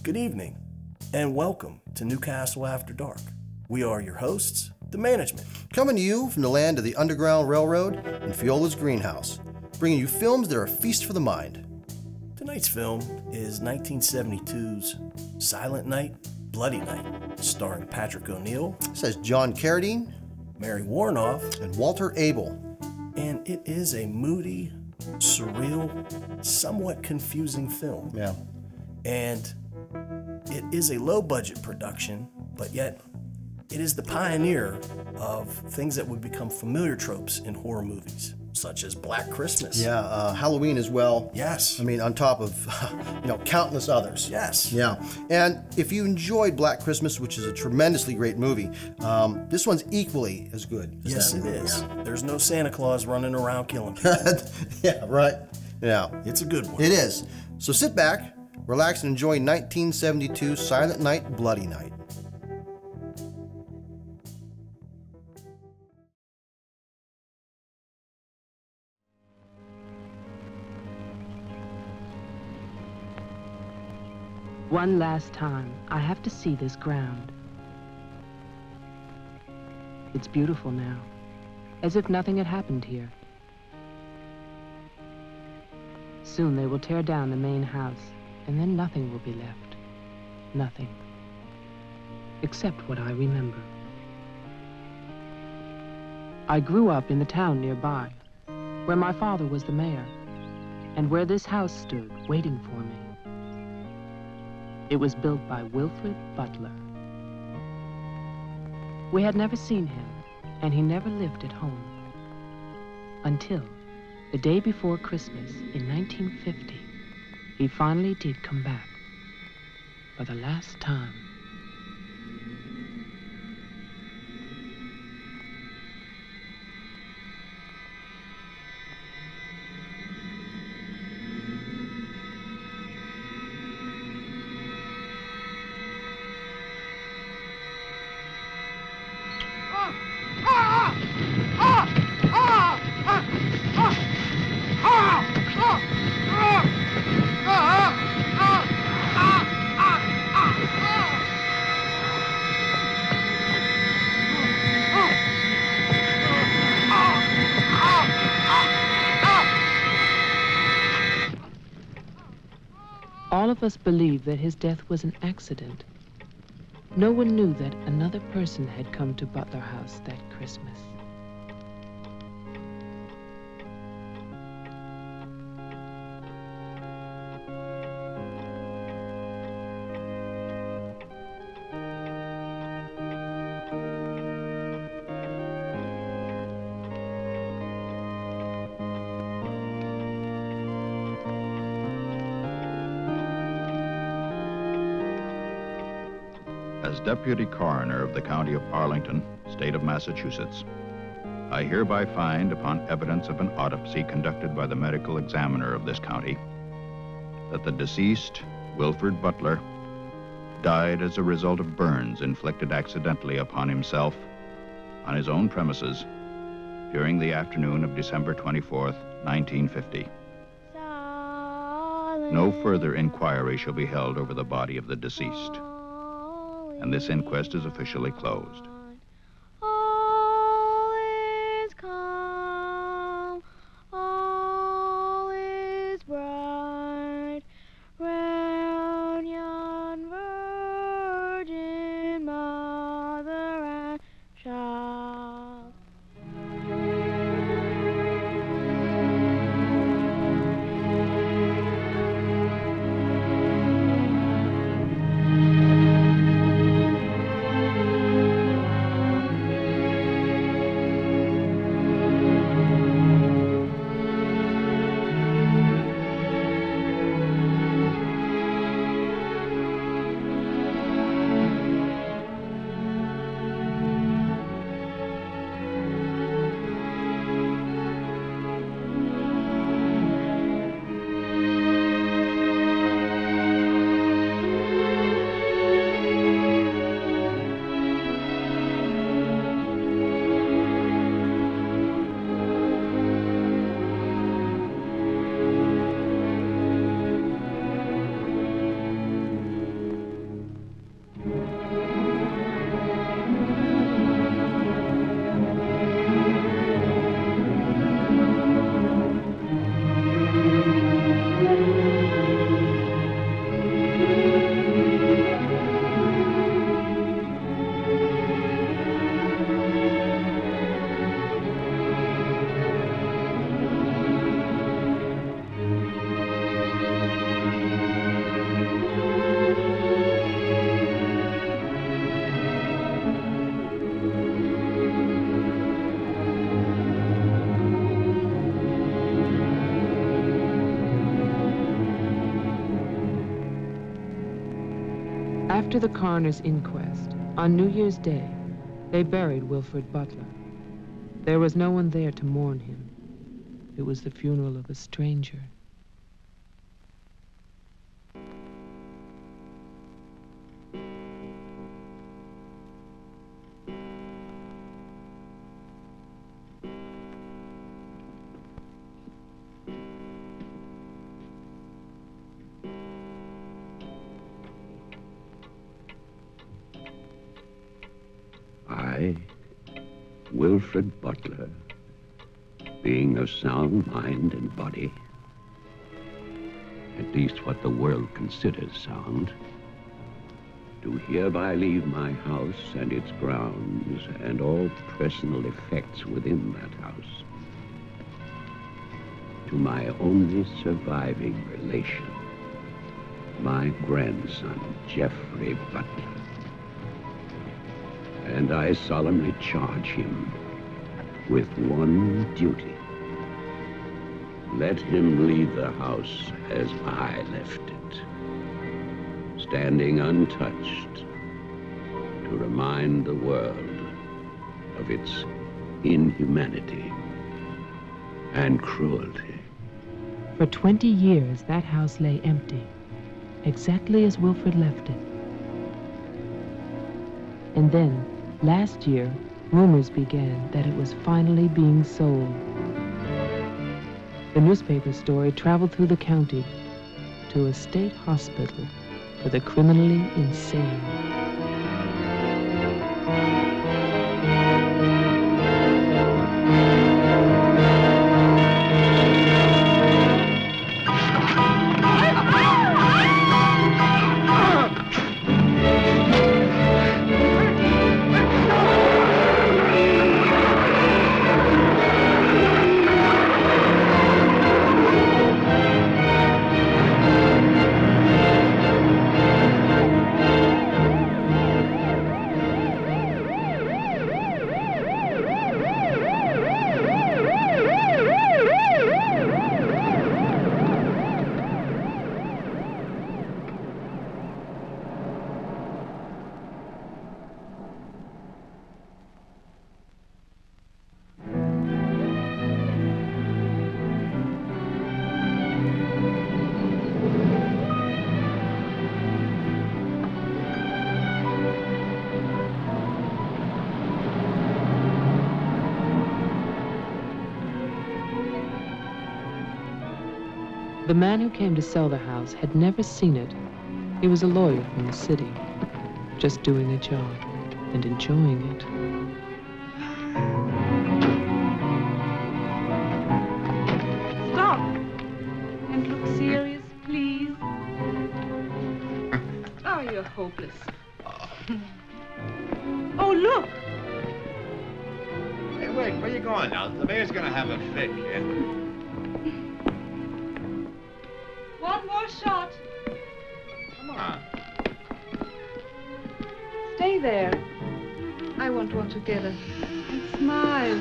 good evening, and welcome to Newcastle After Dark. We are your hosts, the management. Coming to you from the land of the Underground Railroad and Fiola's Greenhouse, bringing you films that are a feast for the mind. Tonight's film is 1972's Silent Night, Bloody Night, starring Patrick O'Neill. It says John Carradine, Mary Warnoff, and Walter Abel. And it is a moody, surreal, somewhat confusing film. Yeah. And it is a low-budget production, but yet it is the pioneer of things that would become familiar tropes in horror movies, such as Black Christmas. Yeah, Halloween as well. Yes. I mean, on top of, countless others. Yes. Yeah. And if you enjoyed Black Christmas, which is a tremendously great movie, this one's equally as good. Yes, it is. Yeah. There's no Santa Claus running around killing people. Yeah, right. Yeah. It's a good one. It is. So sit back, relax, and enjoy 1972 Silent Night, Bloody Night. One last time, I have to see this ground. It's beautiful now, as if nothing had happened here. Soon they will tear down the main house, and then nothing will be left. Nothing. Except what I remember. I grew up in the town nearby, where my father was the mayor, and where this house stood, waiting for me. It was built by Wilfred Butler. We had never seen him, and he never lived at home. Until the day before Christmas in 1950, he finally did come back for the last time. All of us believed that his death was an accident. No one knew that another person had come to Butler House that Christmas. As Deputy Coroner of the County of Arlington, State of Massachusetts, I hereby find, upon evidence of an autopsy conducted by the medical examiner of this county, that the deceased, Wilfred Butler, died as a result of burns inflicted accidentally upon himself on his own premises during the afternoon of December 24th, 1950. No further inquiry shall be held over the body of the deceased, and this inquest is officially closed. All is calm, all is bright, round yon virgin mother and child. After the coroner's inquest, on New Year's Day, they buried Wilfred Butler. There was no one there to mourn him. It was the funeral of a stranger. I, Wilfred Butler, being of sound mind and body, at least what the world considers sound, do hereby leave my house and its grounds and all personal effects within that house to my only surviving relation, my grandson, Jeffrey Butler. And I solemnly charge him with one duty. Let him leave the house as I left it, standing untouched to remind the world of its inhumanity and cruelty. For 20 years, that house lay empty, exactly as Wilfred left it. And then, last year, rumors began that it was finally being sold. The newspaper story traveled through the county to a state hospital for the criminally insane. The man who came to sell the house had never seen it. He was a lawyer from the city, just doing a job and enjoying it. Stop and look serious, please. Oh, you're hopeless. Oh, look. Hey, wait, where you going now? The mayor's gonna have a fit, kid. One more shot. Come on. Stay there. I want one together. And smile.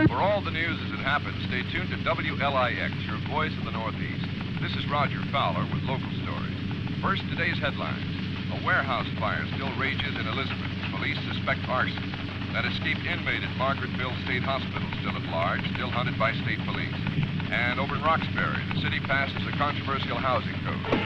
For all the news as it happens, stay tuned to WLIX, your voice of the Northeast. This is Roger Fowler with local stories. First, today's headlines. A warehouse fire still rages in Elizabeth. Police suspect arson. That escaped inmate at Margaretville State Hospital still at large, still hunted by state police. And over in Roxbury, the city passes a controversial housing code.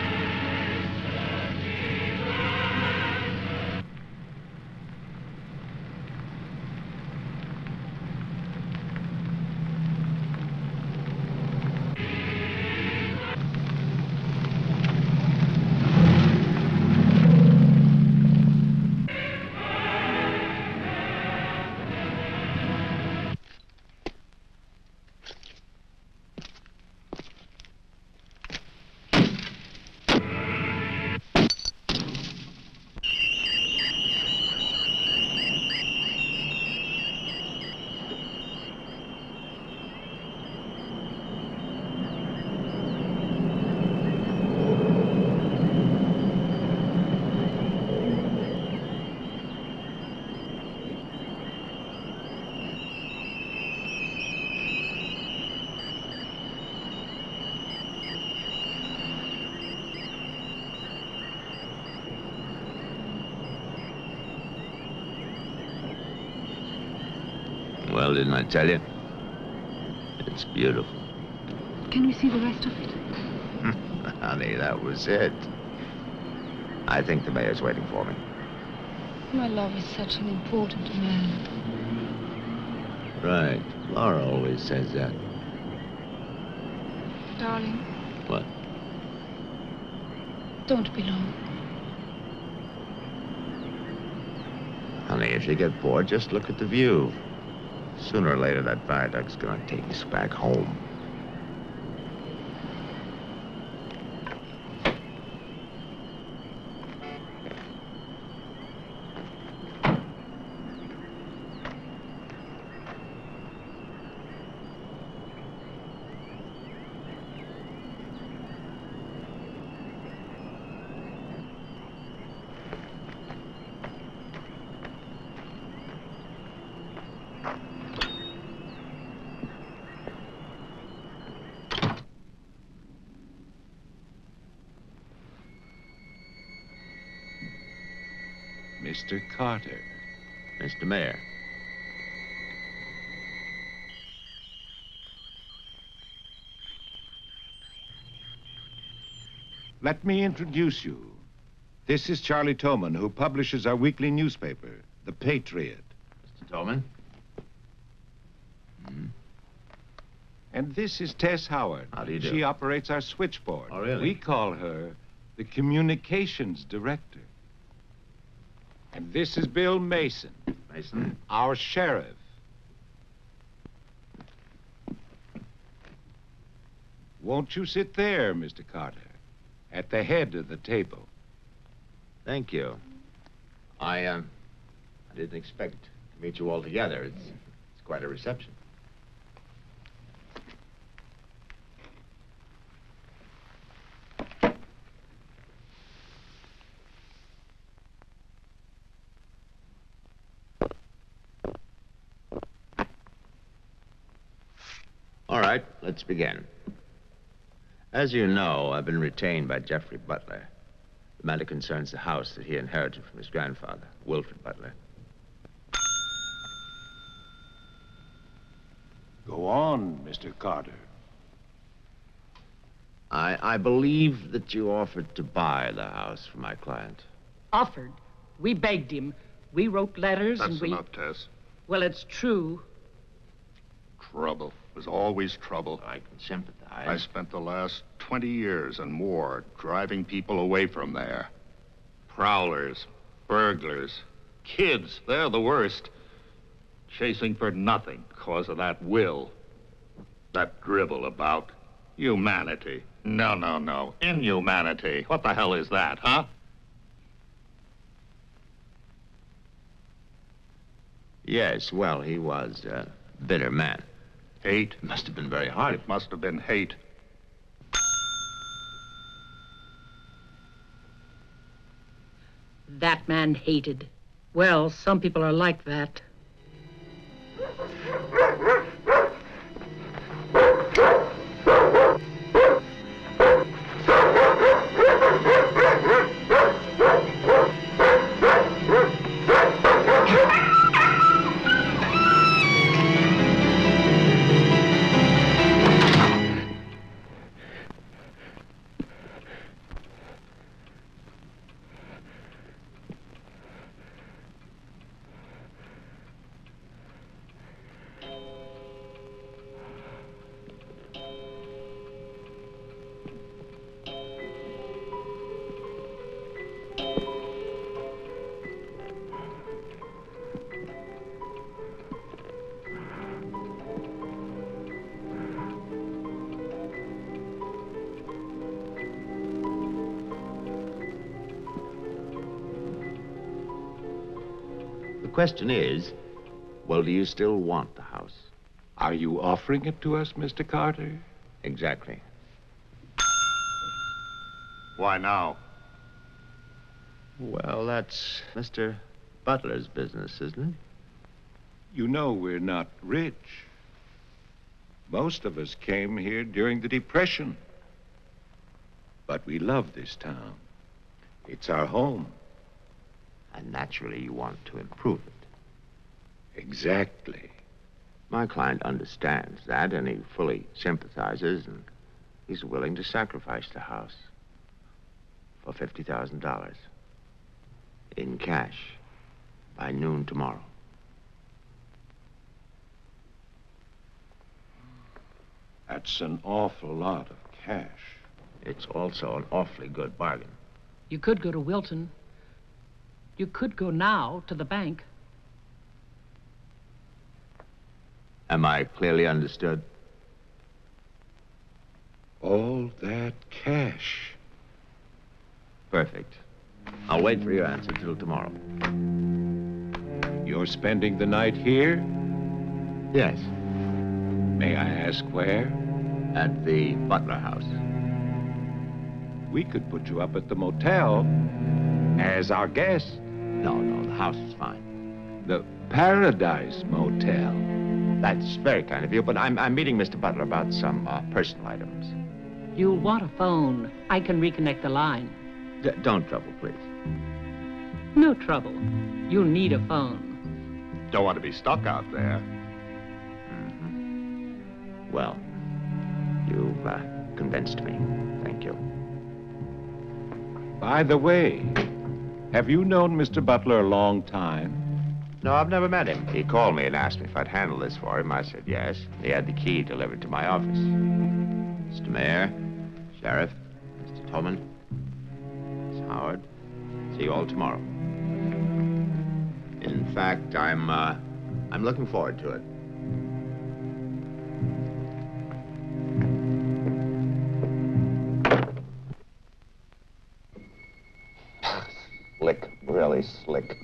Well, didn't I tell you? It's beautiful. Can we see the rest of it? Honey, that was it. I think the mayor's waiting for me. My love is such an important man. Right. Laura always says that. Darling, What? don't be long. Honey, if you get bored, just look at the view. Sooner or later, that viaduct's gonna take us back home. Mr. Carter. Mr. Mayor. Let me introduce you. This is Charlie Toman, who publishes our weekly newspaper, The Patriot. Mr. Tolman. And this is Tess Howard. How do you do? She operates our switchboard. Oh, really? We call her the communications director. And this is Bill Mason. Mason. Our sheriff. Won't you sit there, Mr. Carter, at the head of the table? Thank you. I didn't expect to meet you all together. It's quite a reception. All right, let's begin. As you know, I've been retained by Jeffrey Butler. The matter concerns the house that he inherited from his grandfather, Wilfred Butler. Go on, Mr. Carter. I believe that you offered to buy the house for my client. Offered. We begged him. We wrote letters and we... That's enough, Tess. Well, it's true. Trouble. There's always trouble. I can sympathize. I spent the last 20 years and more driving people away from there. Prowlers, burglars, kids, they're the worst. Chasing for nothing because of that will. That drivel about humanity. No, no, no. Inhumanity. What the hell is that, huh? Yes, well, he was a bitter man. Hate? It must have been very hard. It must have been hate. That man hated. Well, some people are like that. The question is, well, do you still want the house? Are you offering it to us, Mr. Carter? Exactly. Why now? Well, that's Mr. Butler's business, isn't it? You know we're not rich. Most of us came here during the Depression. But we love this town. It's our home. And naturally, you want to improve it. Exactly. My client understands that, and he fully sympathizes, and he's willing to sacrifice the house for $50,000 in cash by noon tomorrow. That's an awful lot of cash. It's also an awfully good bargain. You could go to Wilton. You could go now to the bank. Am I clearly understood? All that cash. Perfect. I'll wait for your answer till tomorrow. You're spending the night here? Yes. May I ask where? At the Butler house. We could put you up at the motel as our guest. No, the house is fine. The Paradise Motel. That's very kind of you, but I'm meeting Mr. Butler about some personal items. You'll want a phone. I can reconnect the line. Don't trouble, please. No trouble. You'll need a phone. Don't want to be stuck out there. Well, you've convinced me. Thank you. By the way, have you known Mr. Butler a long time? No, I've never met him. He called me and asked me if I'd handle this for him. I said yes. He had the key delivered to my office. Mr. Mayor, Sheriff, Mr. Tolman, Miss Howard, see you all tomorrow. In fact, I'm looking forward to it. Slick, really slick.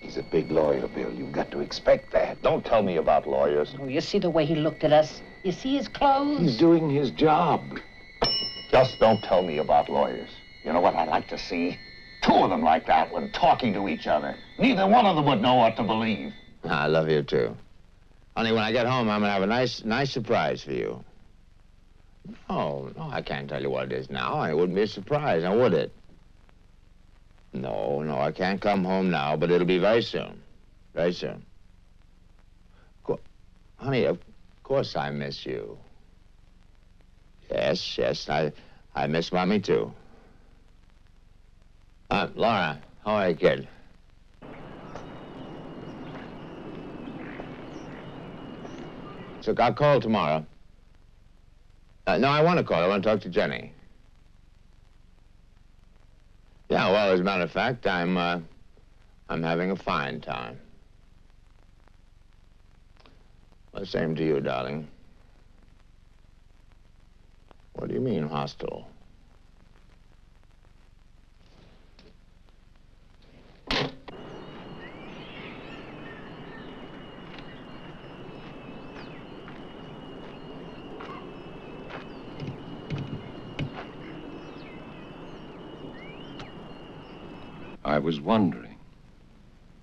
He's a big lawyer, Bill. You've got to expect that. Don't tell me about lawyers. Oh, you see the way he looked at us? You see his clothes? He's doing his job. Just don't tell me about lawyers. You know what I'd like to see? Two of them like that one talking to each other. Neither one of them would know what to believe. I love you, too. Honey, when I get home, I'm going to have a nice surprise for you. No, I can't tell you what it is now. It wouldn't be a surprise, now would it? No, I can't come home now, but it'll be very soon. Very soon. Honey, of course I miss you. Yes, I miss Mommy, too. Laura, how are you, kid? So I'll call tomorrow. No, I want to call. I want to talk to Jenny. Yeah, well, as a matter of fact, I'm having a fine time. Well, same to you, darling. What do you mean, hostile? I was wondering,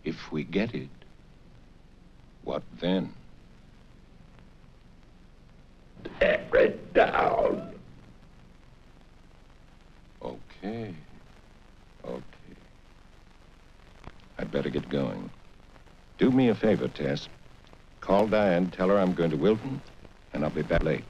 if we get it, what then? Tear it down. Okay. I'd better get going. Do me a favor, Tess. Call Diane, tell her I'm going to Wilton, and I'll be back late.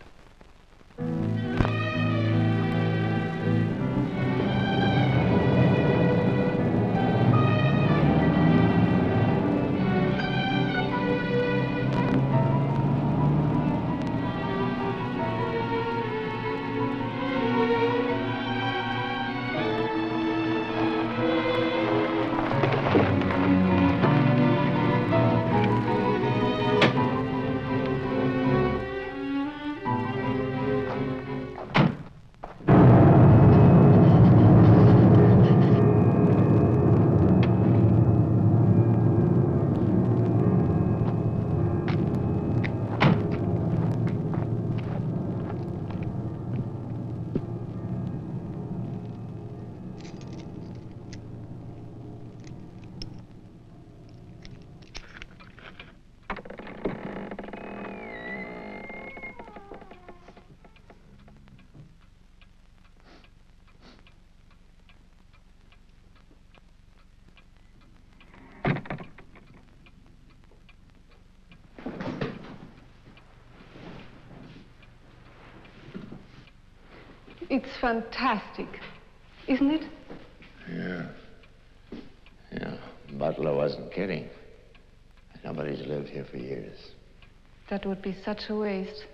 It's fantastic, isn't it? Yeah. Yeah, Butler wasn't kidding. Nobody's lived here for years. That would be such a waste.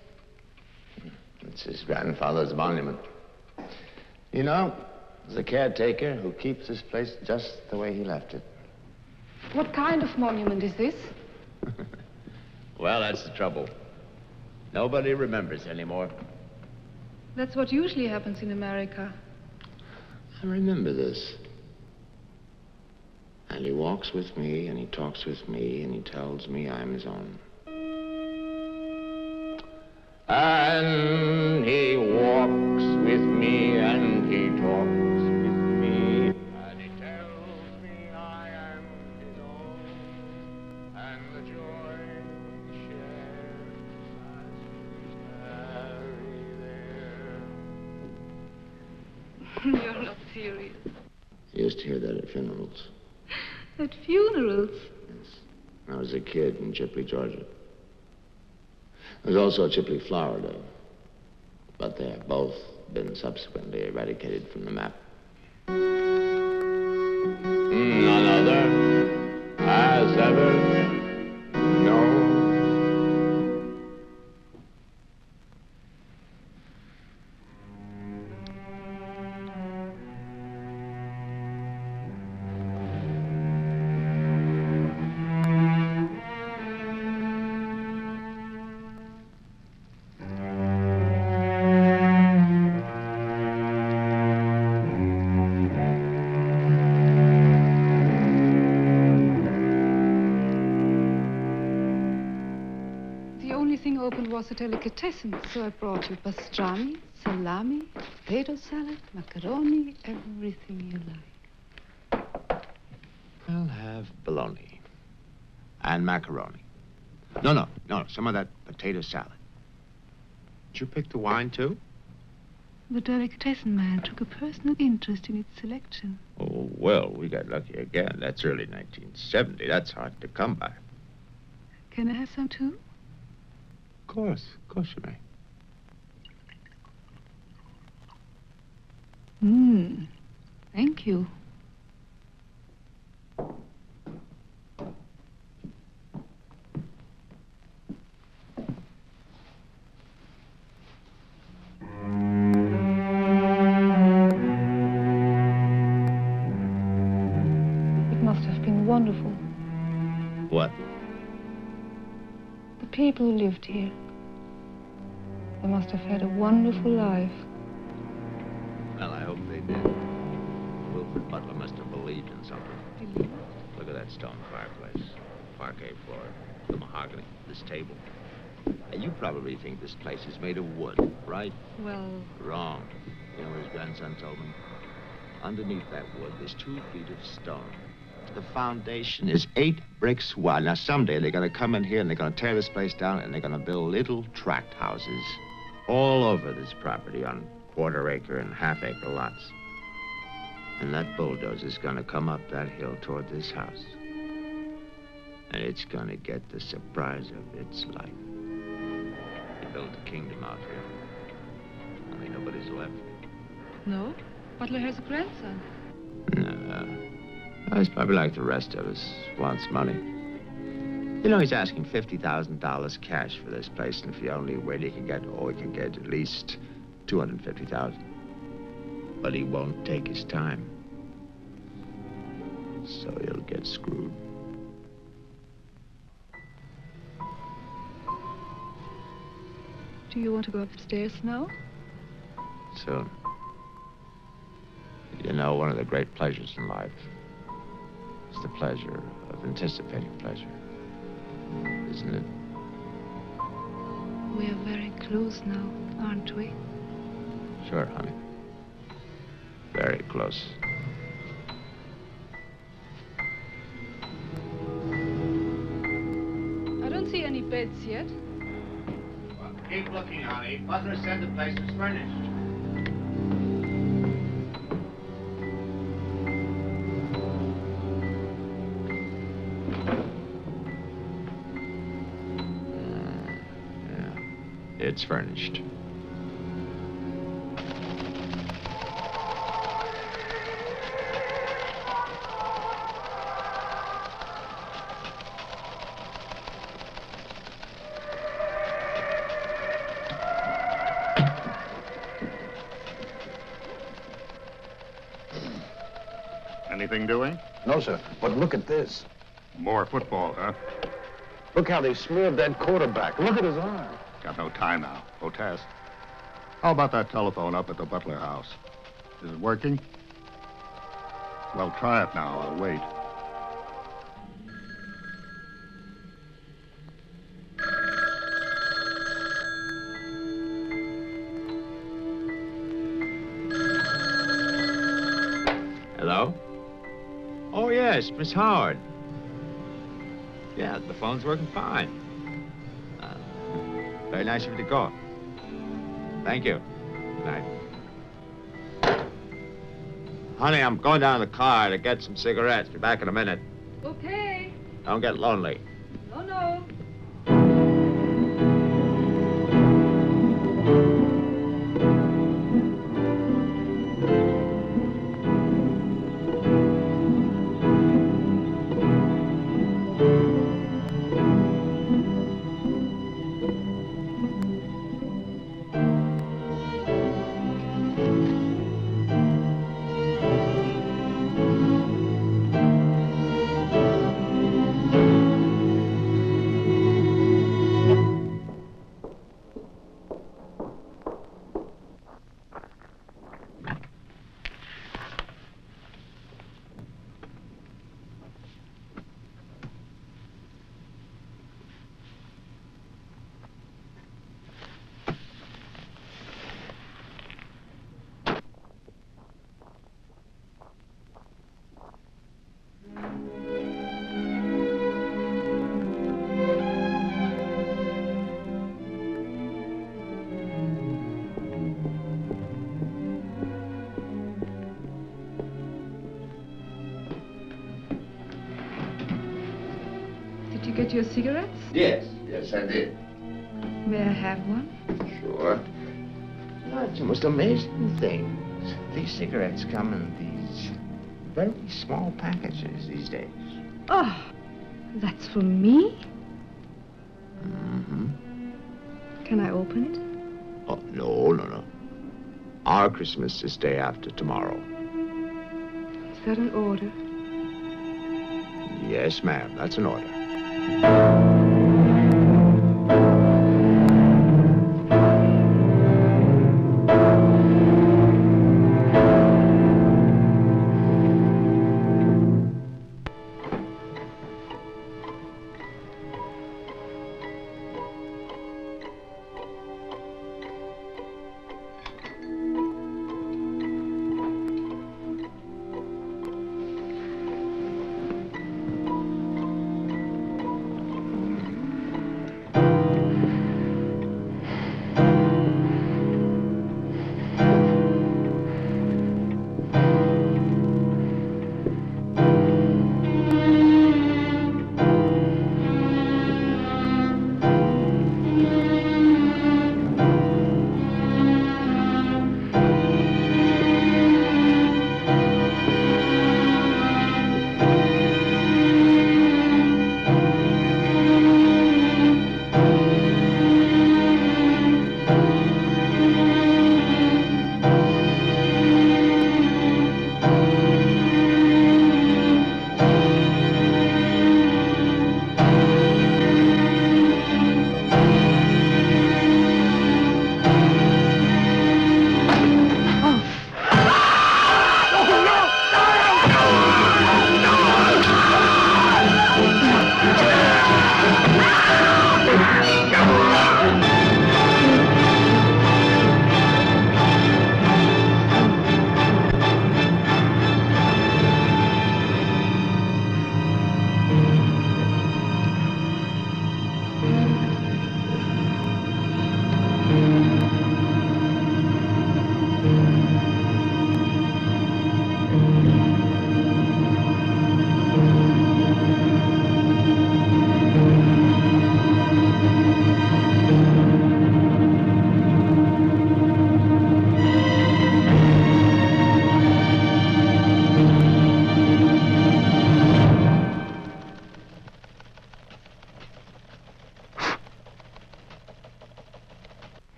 It's his grandfather's monument. You know, there's a caretaker who keeps this place just the way he left it. What kind of monument is this? Well, that's the trouble. Nobody remembers anymore. That's what usually happens in America. I remember this. And he walks with me, and he talks with me, and he tells me I'm his own. And he walks with me, and he talks with me, and he tells me I am his own, and the joy we share as we tarry there. You're not serious. I used to hear that at funerals. At funerals? When I was a kid in Chipley, Georgia. There was also a Chipley, Florida. But they have both been subsequently eradicated from the map. None other has ever known. Was a delicatessen, so I brought you pastrami, salami, potato salad, macaroni, everything you like. I'll have bologna and macaroni. No, some of that potato salad. Did you pick the wine, too? The delicatessen man took a personal interest in its selection. Oh, well, we got lucky again. That's early 1970. That's hard to come by. Can I have some, too? Of course you may. Thank you. It must have been wonderful. What? The people who lived here. They must have had a wonderful life. Well, I hope they did. Wilfred Butler must have believed in something. Believed? Look at that stone fireplace, parquet floor, the mahogany, this table. Now, you probably think this place is made of wood, right? Well... Wrong. You know what his grandson told me? Underneath that wood, there's 2 feet of stone. The foundation is 8 bricks wide. Now, someday they're going to come in here and they're going to tear this place down and they're going to build little tract houses all over this property on quarter-acre and half-acre lots. And that bulldozer's going to come up that hill toward this house. And it's going to get the surprise of its life. They built a kingdom out here. Only nobody's left. No? Butler has a grandson. No. He's probably like the rest of us, wants money. You know, he's asking $50,000 cash for this place, and if he only wait, he can get at least $250,000. But he won't take his time. So he'll get screwed. Do you want to go upstairs now? Soon. You know, one of the great pleasures in life is the pleasure of anticipating pleasure. Isn't it? We are very close now, aren't we? Sure, honey. Very close. I don't see any beds yet. Well, keep looking, honey. Butler said the place was furnished. It's furnished. Anything doing? No, sir. But look at this. More football, huh? Look how they smeared that quarterback. Look at his arm. Got no time now. Protest. How about that telephone up at the Butler house? Is it working? Well, try it now. I'll wait. Hello? Oh, yes, Miss Howard. Yeah, the phone's working fine. Very nice of you to call. Thank you. Good night. Honey, I'm going down to the car to get some cigarettes. Be back in a minute. Okay. Don't get lonely. No, no. Did you get your cigarettes? Yes, yes, I did. May I have one? Sure. No, it's the most amazing things. These cigarettes come in these very small packages these days. Oh, that's for me? Mm-hmm. Can I open it? Oh, no, no, no. Our Christmas is day after tomorrow. Is that an order? Yes, ma'am, that's an order.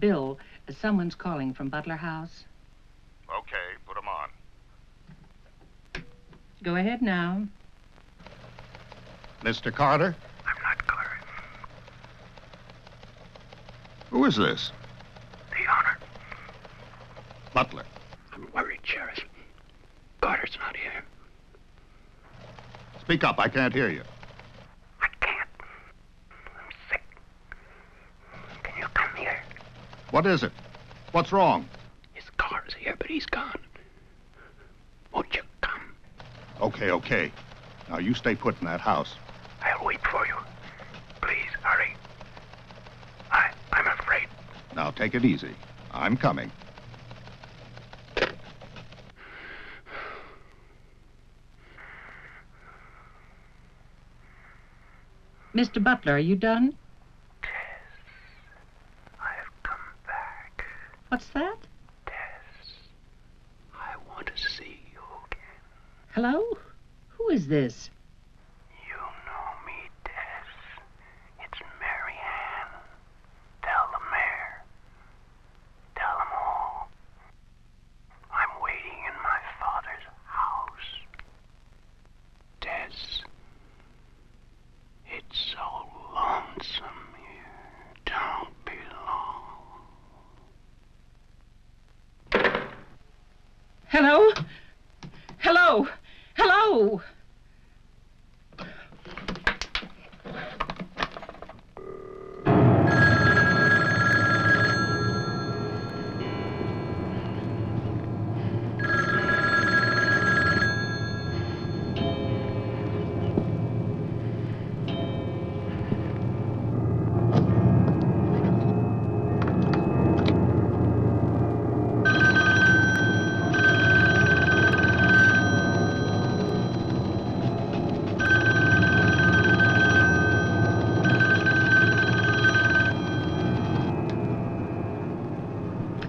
Bill, someone's calling from Butler House. Okay, put him on. Go ahead now. Mr. Carter? I'm not Carter. Who is this? The honor. Butler. I'm worried, Sheriff. Carter's not here. Speak up, I can't hear you. I can't. I'm sick. Can you come here? What is it? What's wrong? His car's here, but he's gone. Won't you come? Okay, okay. Now you stay put in that house. I'll wait for you. Please, hurry. I'm afraid. Now take it easy. I'm coming. Mr. Butler, are you done? Tess, I've come back. What's that? Tess, I want to see you again. Hello? Who is this? You know me, Tess. It's Mary Ann. Tell the mayor. Tell them all. I'm waiting in my father's house. Tess. It's so lonesome here. Don't be long. Hello? Hello? Hello?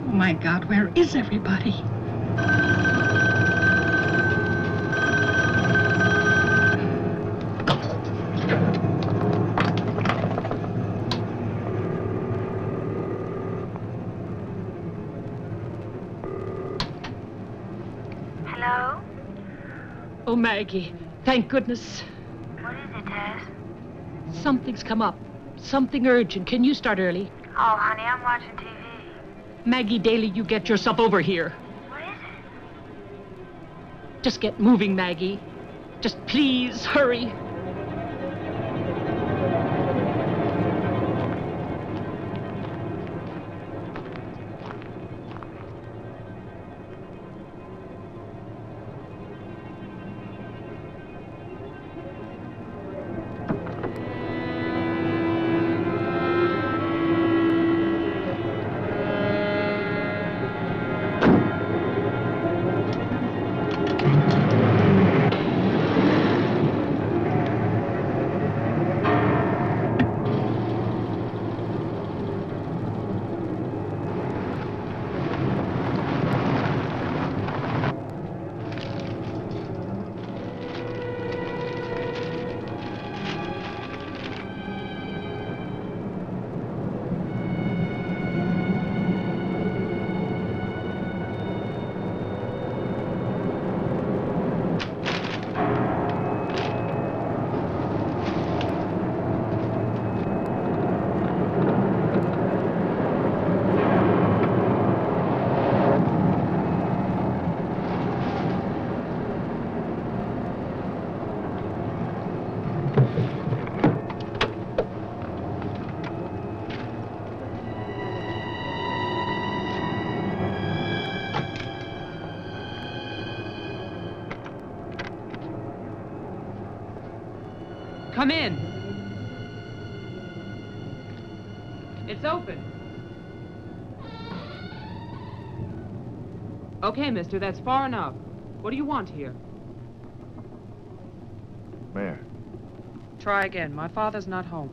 Oh my God, where is everybody? Hello? Oh, Maggie, thank goodness. What is it, Tess? Something's come up. Something urgent. Can you start early? Oh, honey, I'm watching TV. Maggie Daly, you get yourself over here. What is it? Just get moving, Maggie. Just please hurry. Come in. It's open. Okay, mister, that's far enough. What do you want here? Mayor, Try again. My father's not home.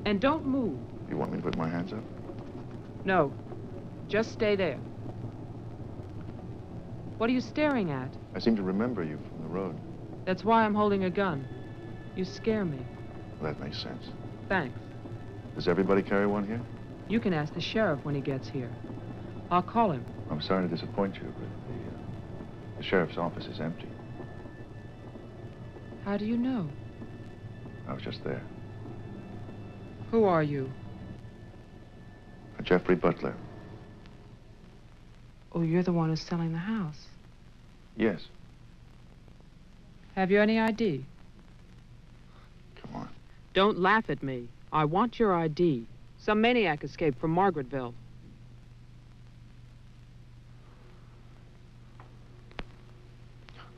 And don't move. you want me to put my hands up? No. Just stay there. What are you staring at? I seem to remember you from the road. That's why I'm holding a gun. You scare me. Well, that makes sense. Thanks. Does everybody carry one here? You can ask the sheriff when he gets here. I'll call him. I'm sorry to disappoint you, but the sheriff's office is empty. How do you know? I was just there. Who are you? Jeffrey Butler. Oh, you're the one who's selling the house. Yes. Have you any ID? Come on. Don't laugh at me. I want your ID. Some maniac escaped from Margaretville.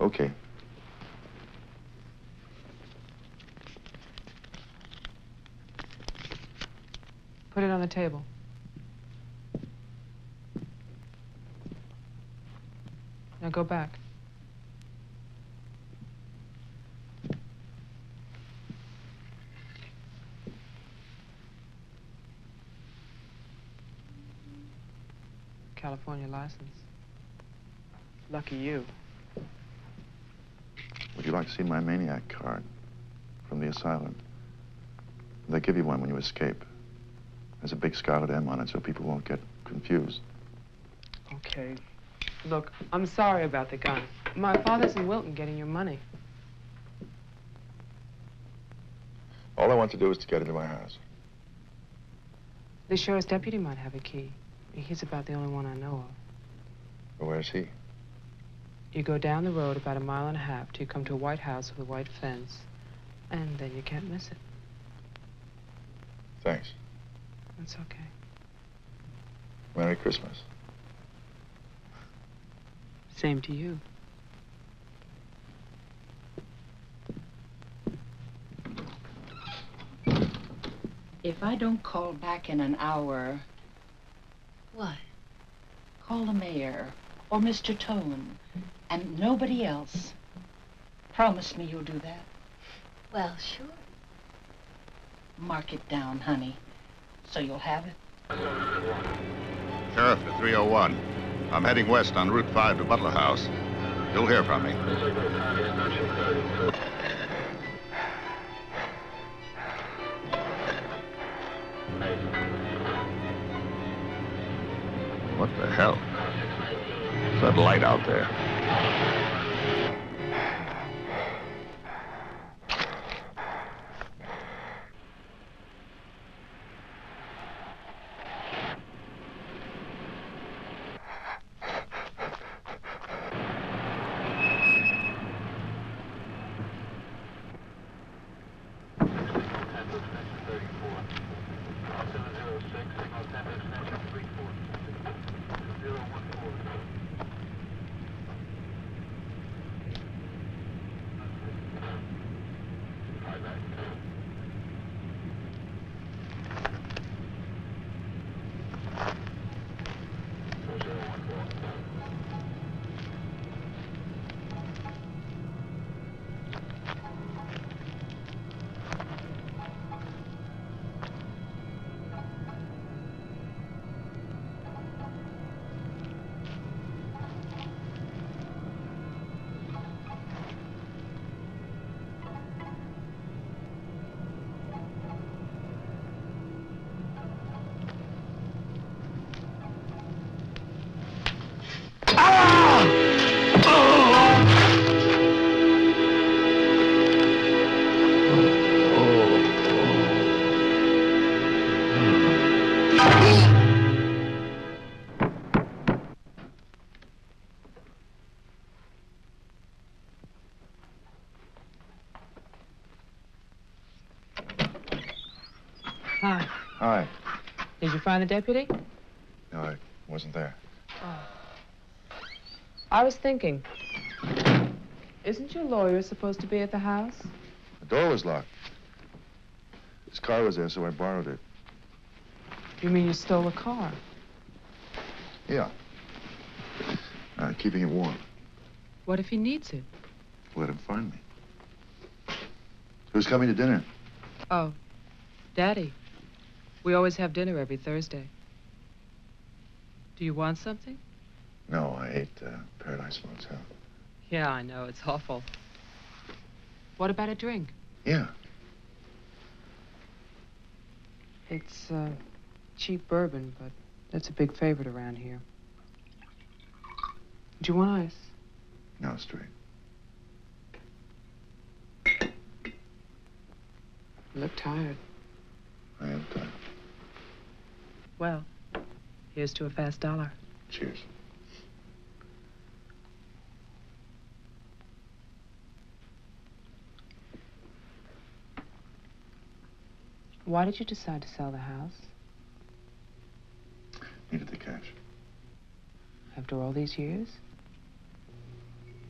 Okay. Put it on the table. Now go back. California license. Lucky you. Would you like to see my maniac card from the asylum? They give you one when you escape. There's a big scarlet M on it so people won't get confused. Okay. Look, I'm sorry about the gun. My father's in Wilton getting your money. All I want to do is to get into my house. The sheriff's deputy might have a key. He's about the only one I know of. Well, where's he? You go down the road about 1.5 miles till you come to a white house with a white fence, and then you can't miss it. Thanks. That's okay. Merry Christmas. Same to you. If I don't call back in an hour... What? Call the mayor or Mr. Tone and nobody else. Promise me you'll do that. Well, sure. Mark it down, honey, so you'll have it. Sheriff to 301. I'm heading west on Route 5 to Butler House. You'll hear from me. What the hell? What's that light out there? Hi. Hi. Did you find the deputy? No, I wasn't there. Oh. I was thinking, isn't your lawyer supposed to be at the house? The door was locked. His car was there, so I borrowed it. You mean you stole the car? Yeah. Keeping it warm. What if he needs it? Let him find me. Who's coming to dinner? Oh, Daddy. We always have dinner every Thursday. Do you want something? No, I ate Paradise Motel. Yeah, I know. It's awful. What about a drink? Yeah. It's cheap bourbon, but that's a big favorite around here. Do you want ice? No, straight. You look tired. I am tired. Well, here's to a fast dollar. Cheers. Why did you decide to sell the house? Needed the cash. After all these years?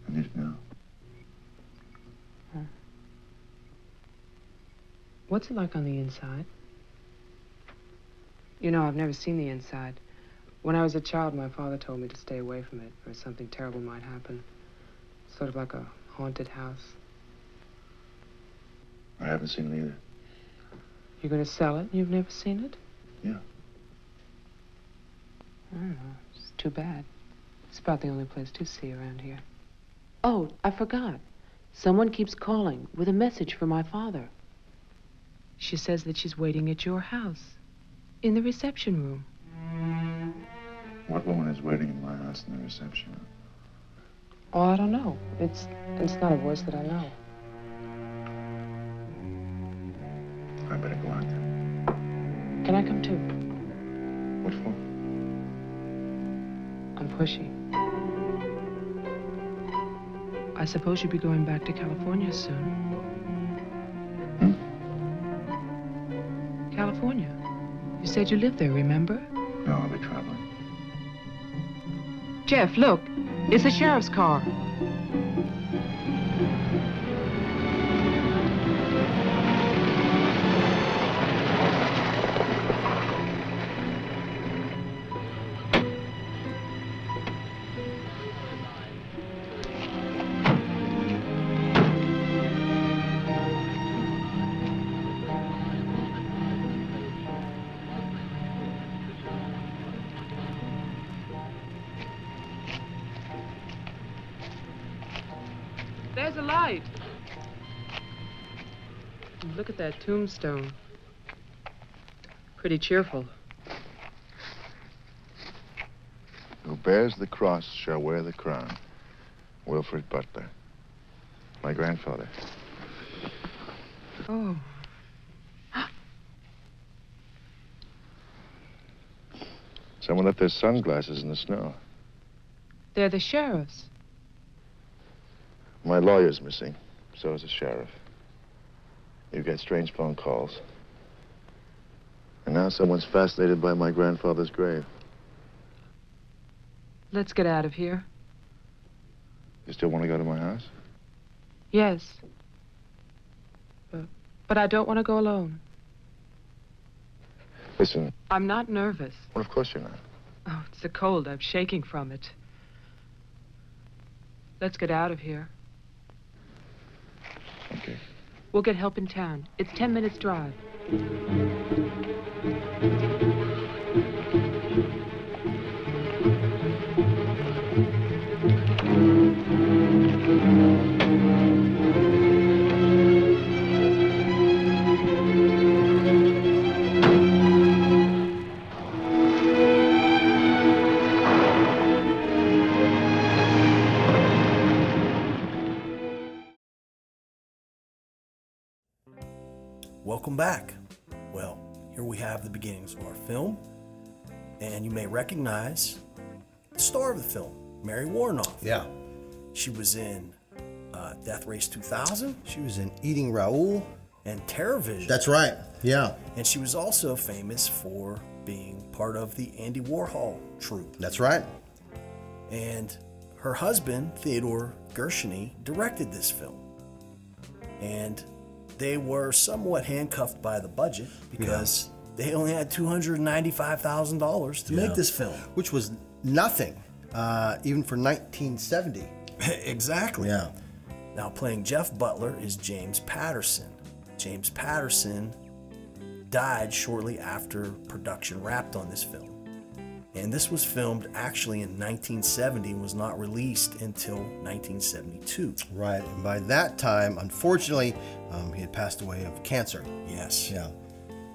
I need it now. Huh. What's it like on the inside? You know, I've never seen the inside. When I was a child, my father told me to stay away from it, or something terrible might happen. Sort of like a haunted house. I haven't seen it either. You're gonna sell it? You've never seen it? Yeah. I don't know. It's too bad. It's about the only place to see around here. Oh, I forgot. Someone keeps calling with a message for my father. She says that she's waiting at your house, in the reception room. What woman is waiting in my house in the reception room? Oh, I don't know. It's not a voice that I know. I better go out there. Can I come too? What for? I'm pushy. I suppose you'll be going back to California soon. California? You said you lived there, remember? No, I'll be traveling. Jeff, look. It's the sheriff's car. There's a light. Look at that tombstone. Pretty cheerful. Who bears the cross shall wear the crown. Wilfred Butler. My grandfather. Oh. Someone left their sunglasses in the snow. They're the sheriff's. My lawyer's missing. So is the sheriff. You get strange phone calls. And now someone's fascinated by my grandfather's grave. Let's get out of here. You still want to go to my house? Yes. But I don't want to go alone. Listen. I'm not nervous. Well, of course you're not. Oh, it's the cold. I'm shaking from it. Let's get out of here. Okay. We'll get help in town. It's 10 minutes' drive. Welcome back. Well, here we have the beginnings of our film, and you may recognize the star of the film, Mary Warnoff. Yeah. She was in Death Race 2000. She was in Eating Raoul. And TerrorVision. That's right, yeah. And she was also famous for being part of the Andy Warhol troupe. That's right. And her husband, Theodore Gershony, directed this film. And they were somewhat handcuffed by the budget because they only had $295,000 to make this film. Which was nothing, even for 1970. Exactly. Yeah. Now, playing Jeff Butler is James Patterson. James Patterson died shortly after production wrapped on this film. And this was filmed actually in 1970 and was not released until 1972. Right, and by that time, unfortunately, he had passed away of cancer. Yes. Yeah.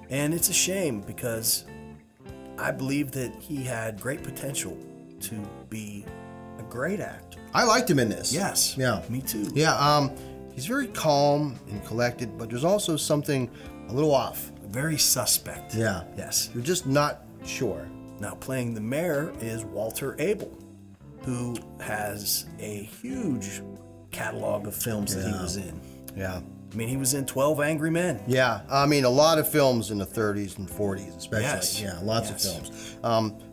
And it's a shame because I believe that he had great potential to be a great actor. I liked him in this. Yes. Yeah. Me too. Yeah. He's very calm and collected, but there's also something a little off. Very suspect. Yeah. Yes. You're just not sure. Now, playing the mayor is Walter Abel, who has a huge catalog of films that he was in. Yeah. I mean, he was in 12 Angry Men. Yeah. I mean, a lot of films in the 30s and 40s, especially. Yes. Yeah, lots of films.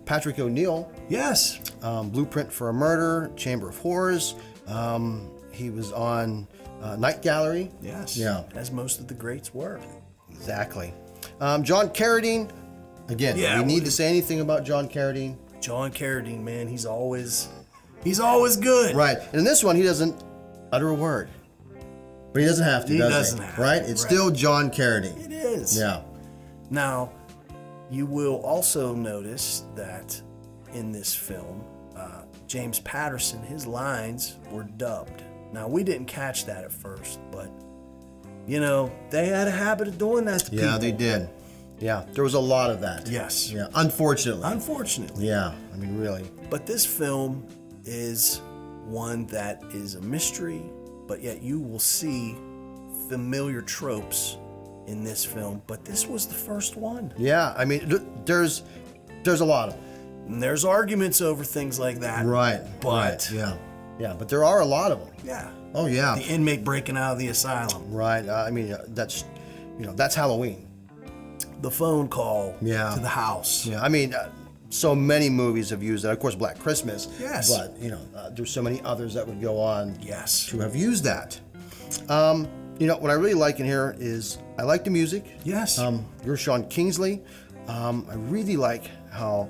Patrick O'Neill. Yes. Blueprint for a Murder, Chamber of Horrors. He was on Night Gallery. Yes. Yeah. As most of the greats were. Exactly. John Carradine. Again, we need to say anything about John Carradine. John Carradine, man, he's always good. Right. And in this one, he doesn't utter a word. But he doesn't have to, does he? Right? It's still John Carradine. It is. Yeah. Now, you will also notice that in this film, James Patterson, his lines were dubbed. Now, we didn't catch that at first, but, you know, they had a habit of doing that to people. Yeah, they did. Yeah, there was a lot of that. Yes. Yeah, unfortunately. Unfortunately. Yeah, I mean, really. But this film is one that is a mystery, but yet you will see familiar tropes in this film. But this was the first one. Yeah, I mean, there's a lot of them. And there's arguments over things like that. Right. But yeah, but there are a lot of them. Yeah. Oh yeah. The inmate breaking out of the asylum. Right. I mean, that's Halloween. The phone call Yeah. to the house. Yeah. I mean, so many movies have used that. Of course, Black Christmas. Yes. But there's so many others that would go on. Yes. To have used that. What I really like in here is I like the music. Yes. Gershon Kingsley. I really like how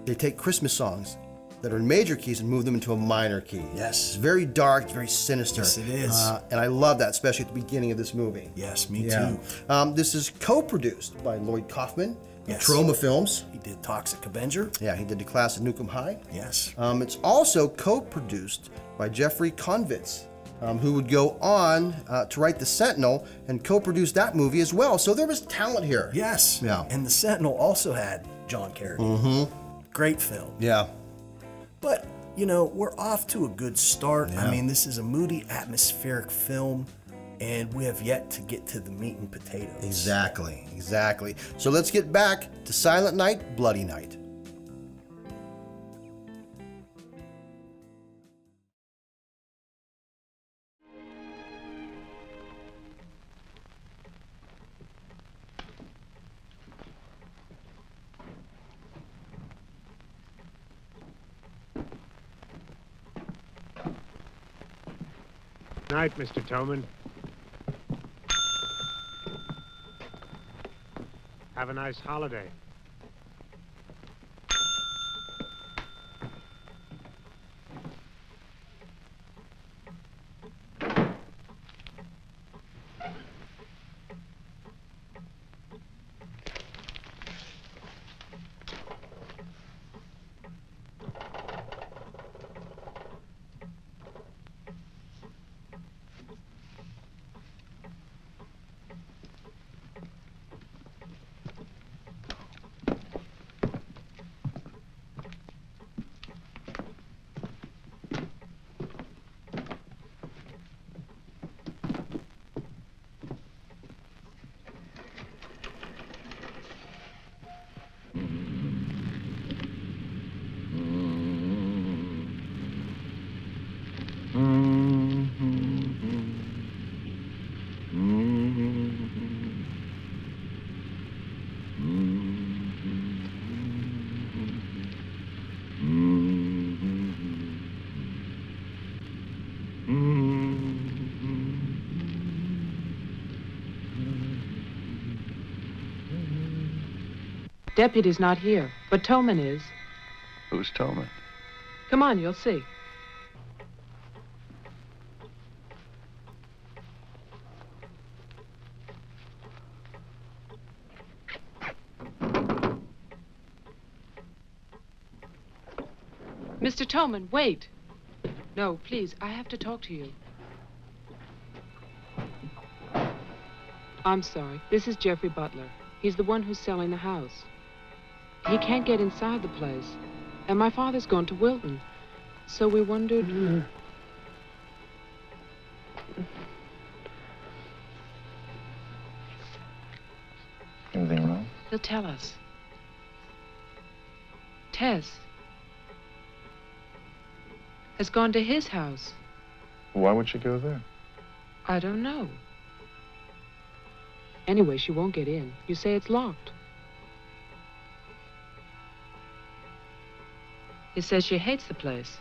they take Christmas songs that are in major keys and move them into a minor key. Yes. It's very dark, it's very sinister. Yes, it is. And I love that, especially at the beginning of this movie. Yes, me too. This is co-produced by Lloyd Kaufman of Yes. Troma Films. He did Toxic Avenger. Yeah, he did The Class at Nukem High. Yes. It's also co-produced by Jeffrey Konvitz, who would go on to write The Sentinel and co-produce that movie as well. So there was talent here. Yes. Yeah. And The Sentinel also had John Carradine. Mm-hmm. Great film. Yeah. But, we're off to a good start. Yeah. I mean, this is a moody, atmospheric film, and we have yet to get to the meat and potatoes. Exactly. So let's get back to Silent Night, Bloody Night. Night, Mr. Toman. Have a nice holiday. Deputy's not here, but Toman is. Who's Toman? Come on, you'll see. Mr. Toman, wait. No, please, I have to talk to you. I'm sorry. This is Jeffrey Butler. He's the one who's selling the house. He can't get inside the place. And my father's gone to Wilton. So we wondered... Anything wrong? He'll tell us. Tess has gone to his house. Why would she go there? I don't know. Anyway, she won't get in. You say it's locked. He says she hates the place.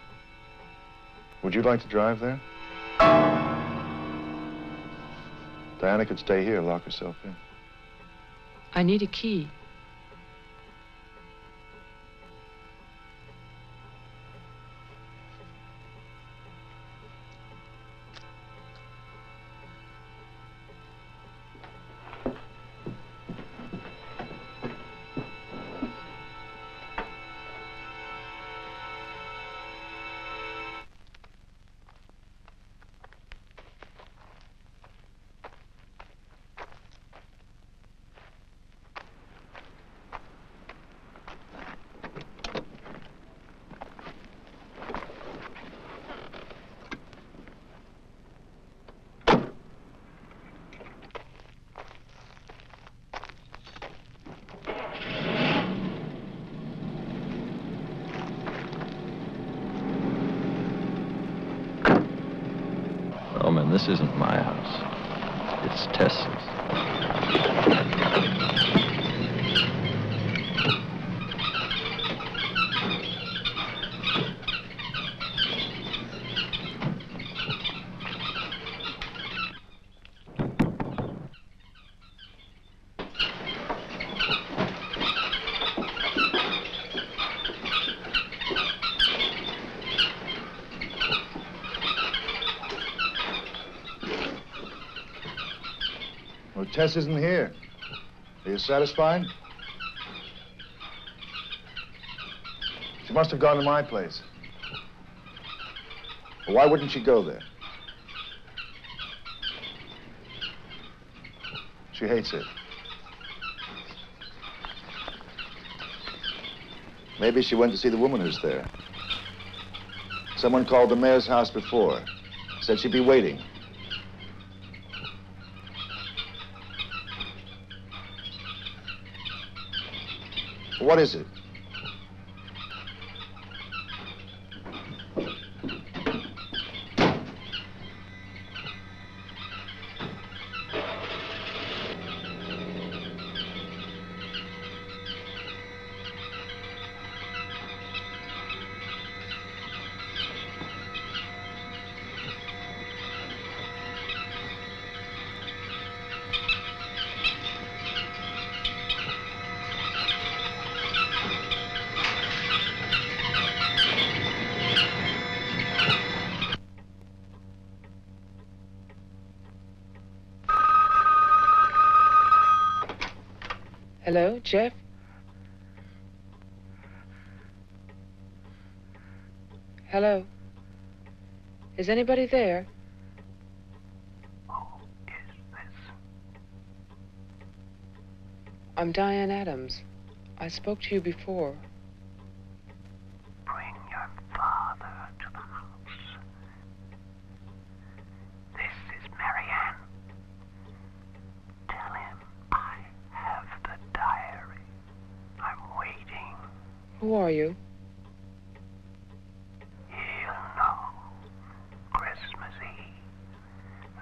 Would you like to drive there? Diana could stay here, lock herself in. I need a key. Oh, man, this isn't my house. It's Tess's. Well, Tess isn't here. Are you satisfied? She must have gone to my place. Well, why wouldn't she go there? She hates it. Maybe she went to see the woman who's there. Someone called the mayor's house before. Said she'd be waiting. What is it? Hello, Jeff? Hello? Is anybody there? Who is this? I'm Diane Adams. I spoke to you before. Bring your father to the house. This is Marianne. Tell him I have the diary. I'm waiting. Who are you? He'll know. Christmas Eve,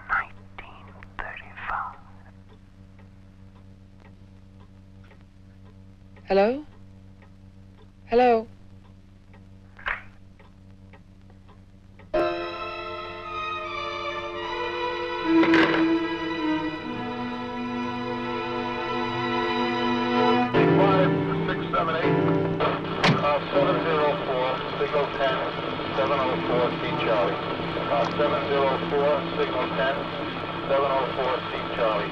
1935. Hello? Hello? Signal 10, 704, C Charlie. 704, Signal 10, 704, C Charlie.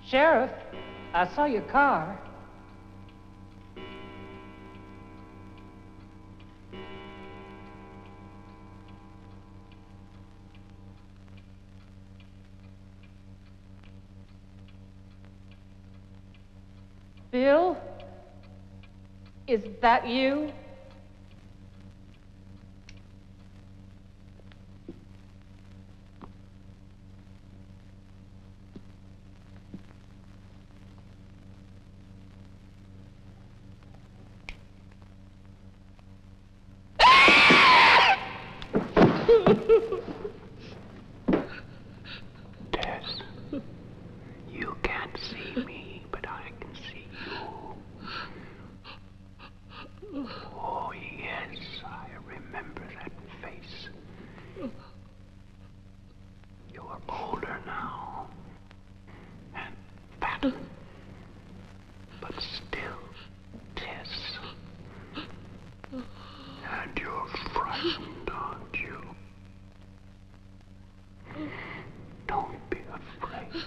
Sheriff, I saw your car. Bill? Is that you? Tess, you can't see me, but I can see you. Oh, yes, I remember that face. You're older now, and fatter, but still Tess. And you're frightened, aren't you? Don't be afraid.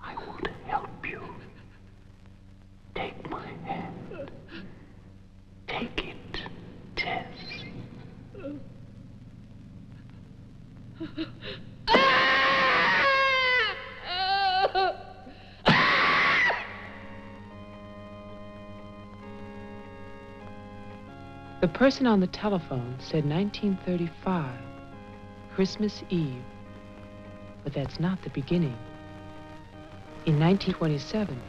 I want to help you. Take my hand. Take it, Tess. The person on the telephone said 1935, Christmas Eve. But that's not the beginning. In 1927,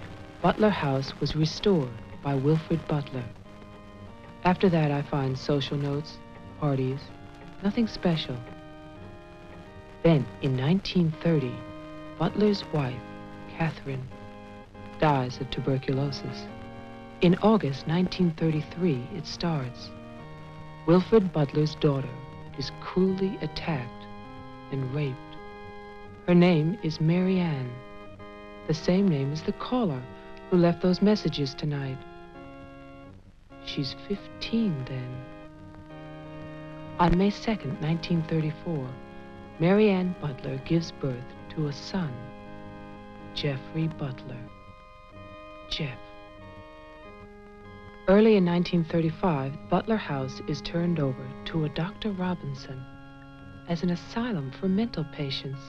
Butler House was restored by Wilfred Butler. After that, I find social notes, parties, nothing special. Then, in 1930, Butler's wife, Catherine, dies of tuberculosis. In August 1933, it starts. Wilfred Butler's daughter is cruelly attacked and raped. Her name is Mary Ann, the same name as the caller who left those messages tonight. She's 15 then. On May 2nd, 1934, Mary Ann Butler gives birth to a son, Jeffrey Butler. Jeff. Early in 1935, Butler House is turned over to a Dr. Robinson as an asylum for mental patients.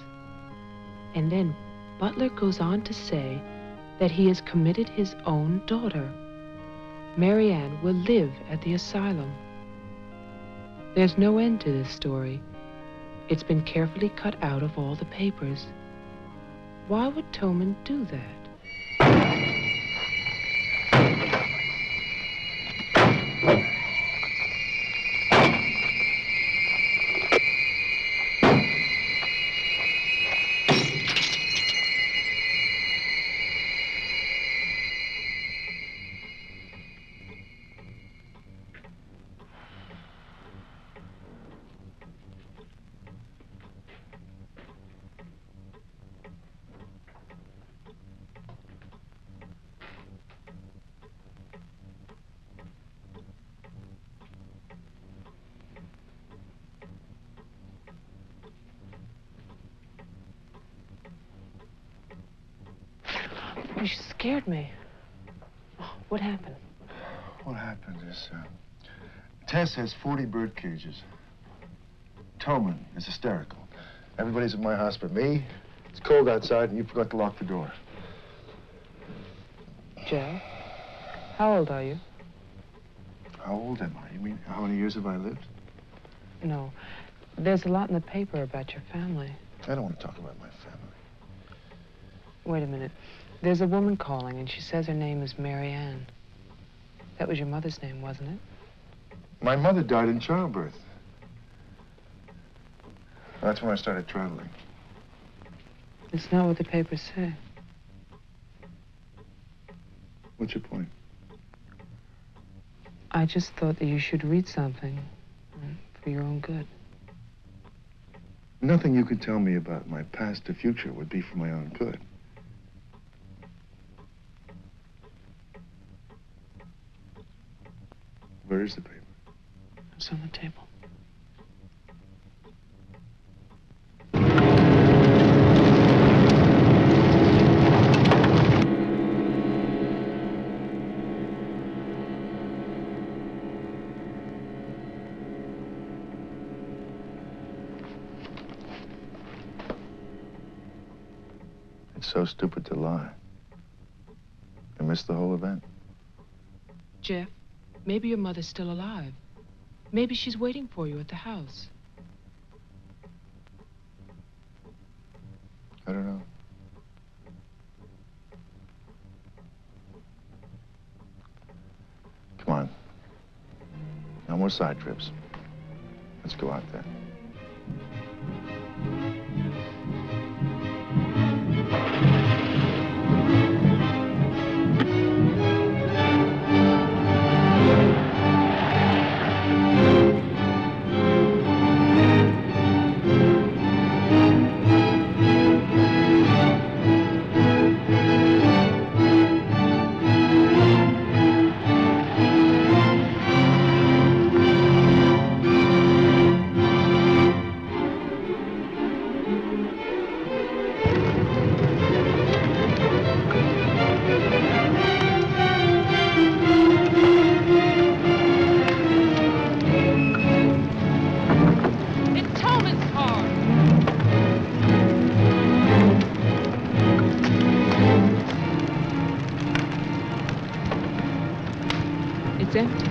And then Butler goes on to say that he has committed his own daughter. Mary Ann will live at the asylum. There's no end to this story. It's been carefully cut out of all the papers. Why would Toman do that? You scared me. What happened? What happened is, Tess has 40 bird cages. Toman is hysterical. Everybody's at my house but me. It's cold outside and you forgot to lock the door. Joe, how old are you? How old am I? You mean, how many years have I lived? No. There's a lot in the paper about your family. I don't want to talk about my family. Wait a minute. There's a woman calling, and she says her name is Mary Ann. That was your mother's name, wasn't it? My mother died in childbirth. That's when I started traveling. It's not what the papers say. What's your point? I just thought that you should read something for your own good. Nothing you could tell me about my past or future would be for my own good. Where is the paper? It's on the table. It's so stupid to lie. You missed the whole event. Jeff, maybe your mother's still alive. Maybe she's waiting for you at the house. I don't know. Come on. No more side trips. Let's go out there. It's empty.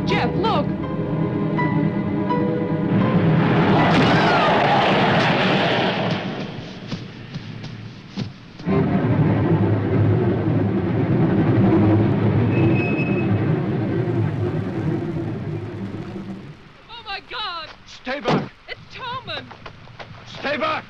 Jeff, look! Stay back! It's Tolman! Stay back!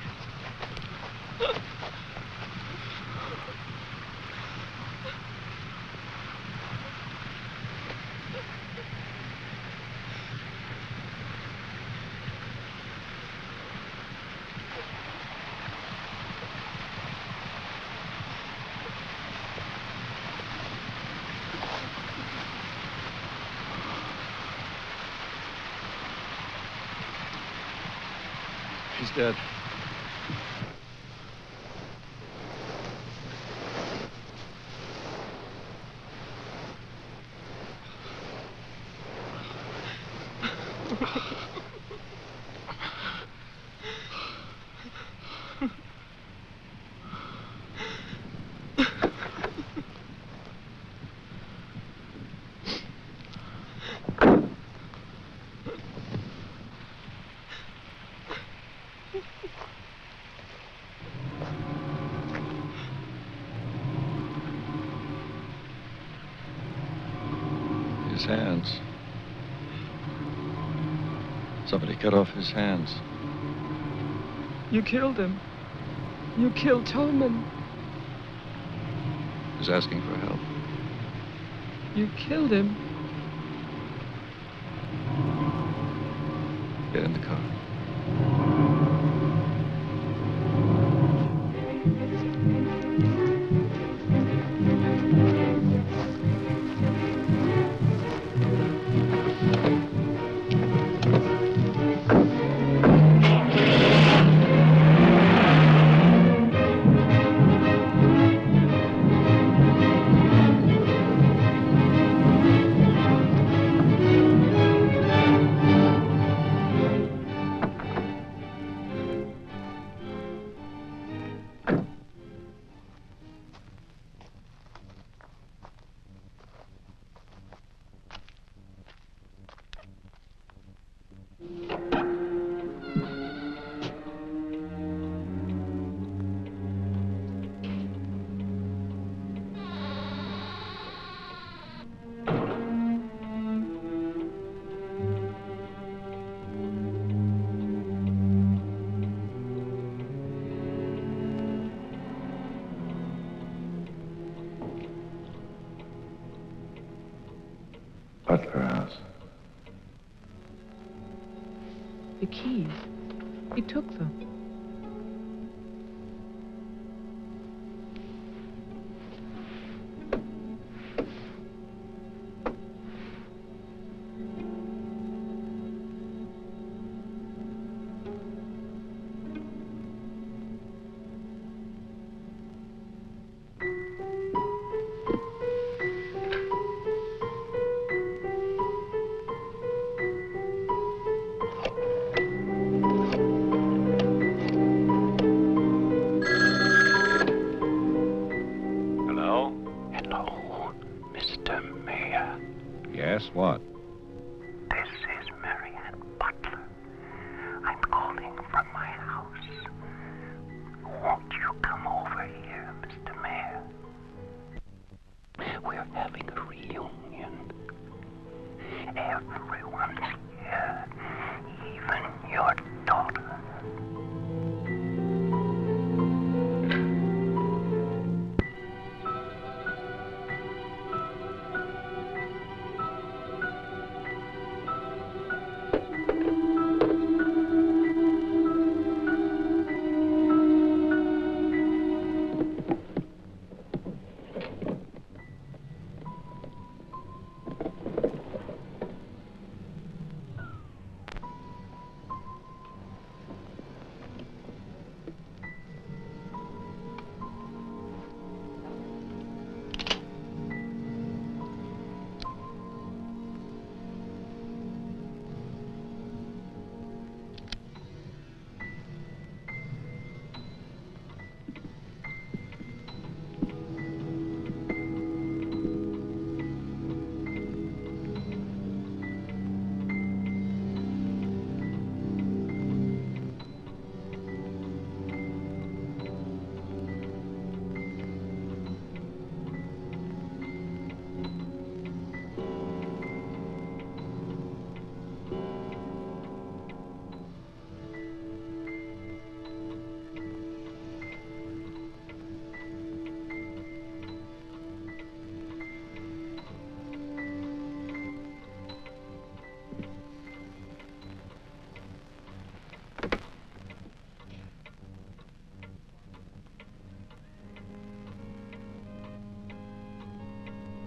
He's dead. His hands. Somebody cut off his hands. You killed him. You killed Tolman. He's asking for help. You killed him. Get in the car. Butler House. The keys. He took them. what? This is Marianne Butler. I'm calling from my house. Won't you come over here, Mr. Mayor? We're having a reunion. Everyone's here, even your daughter.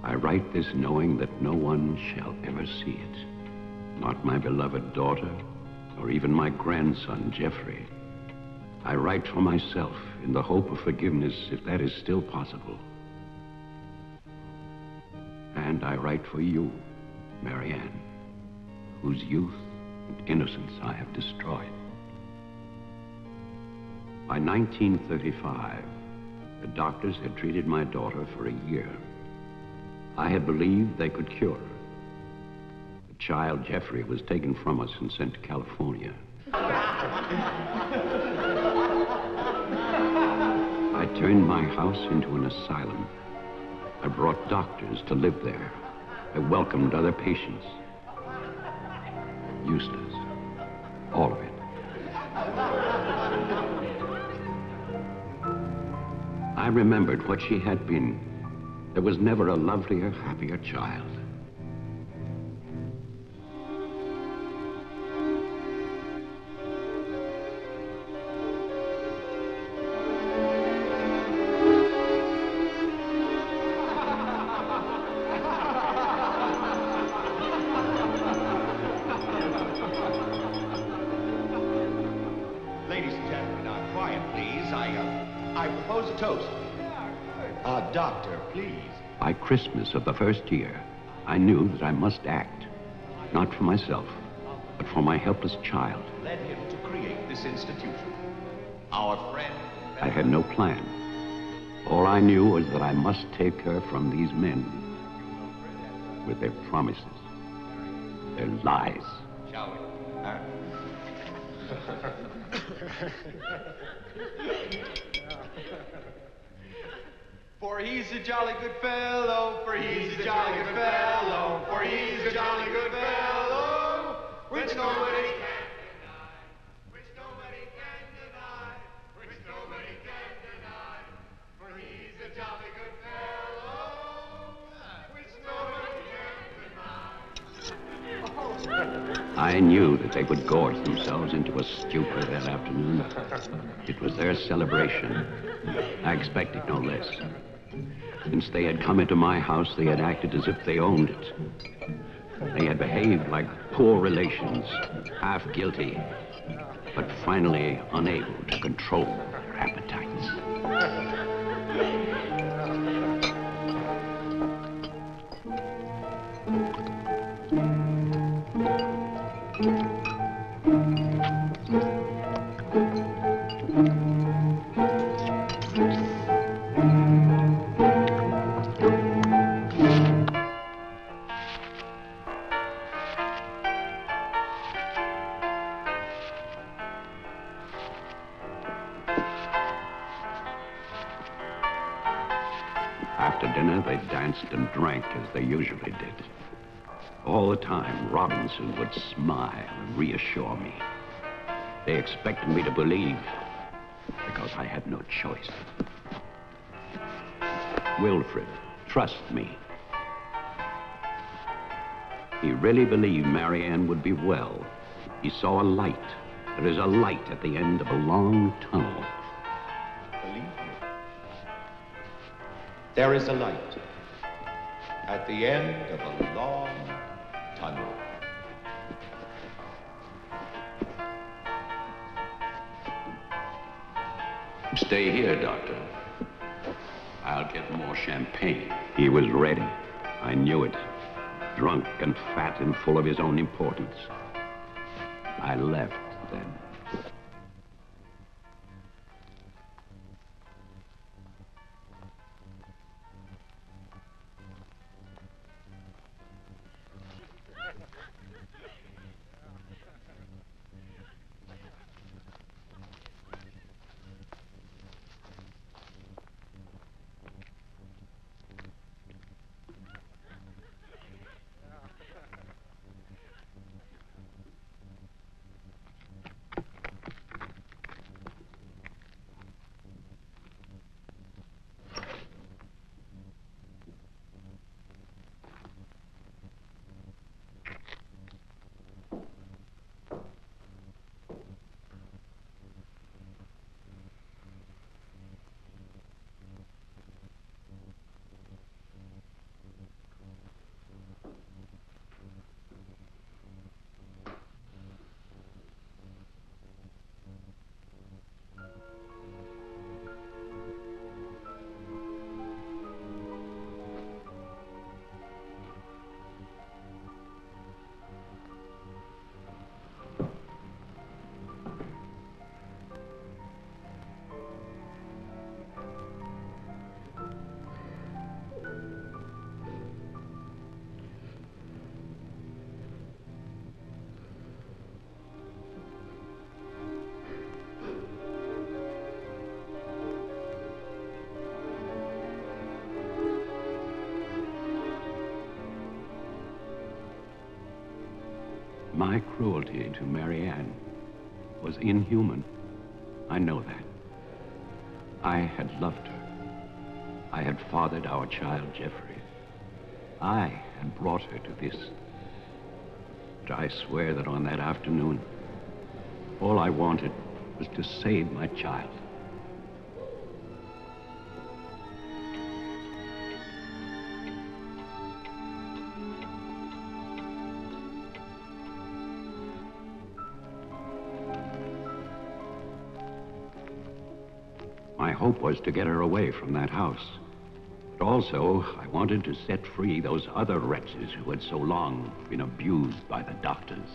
I write this knowing that no one shall ever see it. Not my beloved daughter, or even my grandson, Jeffrey. I write for myself in the hope of forgiveness, if that is still possible. And I write for you, Marianne, whose youth and innocence I have destroyed. By 1935, the doctors had treated my daughter for a year. I had believed they could cure her. The child, Jeffrey, was taken from us and sent to California. I turned my house into an asylum. I brought doctors to live there. I welcomed other patients. Useless. All of it. I remembered what she had been. There was never a lovelier, happier child. Ladies and gentlemen, now quiet, please. I propose a toast. Doctor, please. By Christmas of the first year, I knew that I must act, not for myself, but for my helpless child. Led him to create this institution. Our friend. I had no plan. All I knew was that I must take her from these men with their promises, their lies. Shall we? For he's a jolly good fellow, for he's a jolly good fellow, for he's a jolly good fellow, which nobody can deny, which nobody can deny, which nobody can deny, for he's a jolly good fellow, which nobody can deny. I knew that they would gorge themselves into a stupor that afternoon. It was their celebration. I expected no less. Since they had come into my house, they had acted as if they owned it. They had behaved like poor relations, half guilty, but finally unable to control their appetites. After dinner, they danced and drank as they usually did. All the time, Robinson would smile and reassure me. They expected me to believe, because I had no choice. Wilfred, trust me. He really believed Marianne would be well. He saw a light. There is a light at the end of a long tunnel. Believe me. There is a light at the end of a long tunnel. Stay here, Doctor. I'll get more champagne. He was ready. I knew it. Drunk and fat and full of his own importance. I left then. My cruelty to Marianne was inhuman. I know that. I had loved her. I had fathered our child, Jeffrey. I had brought her to this. But I swear that on that afternoon, all I wanted was to save my child. My hope was to get her away from that house. But also, I wanted to set free those other wretches who had so long been abused by the doctors.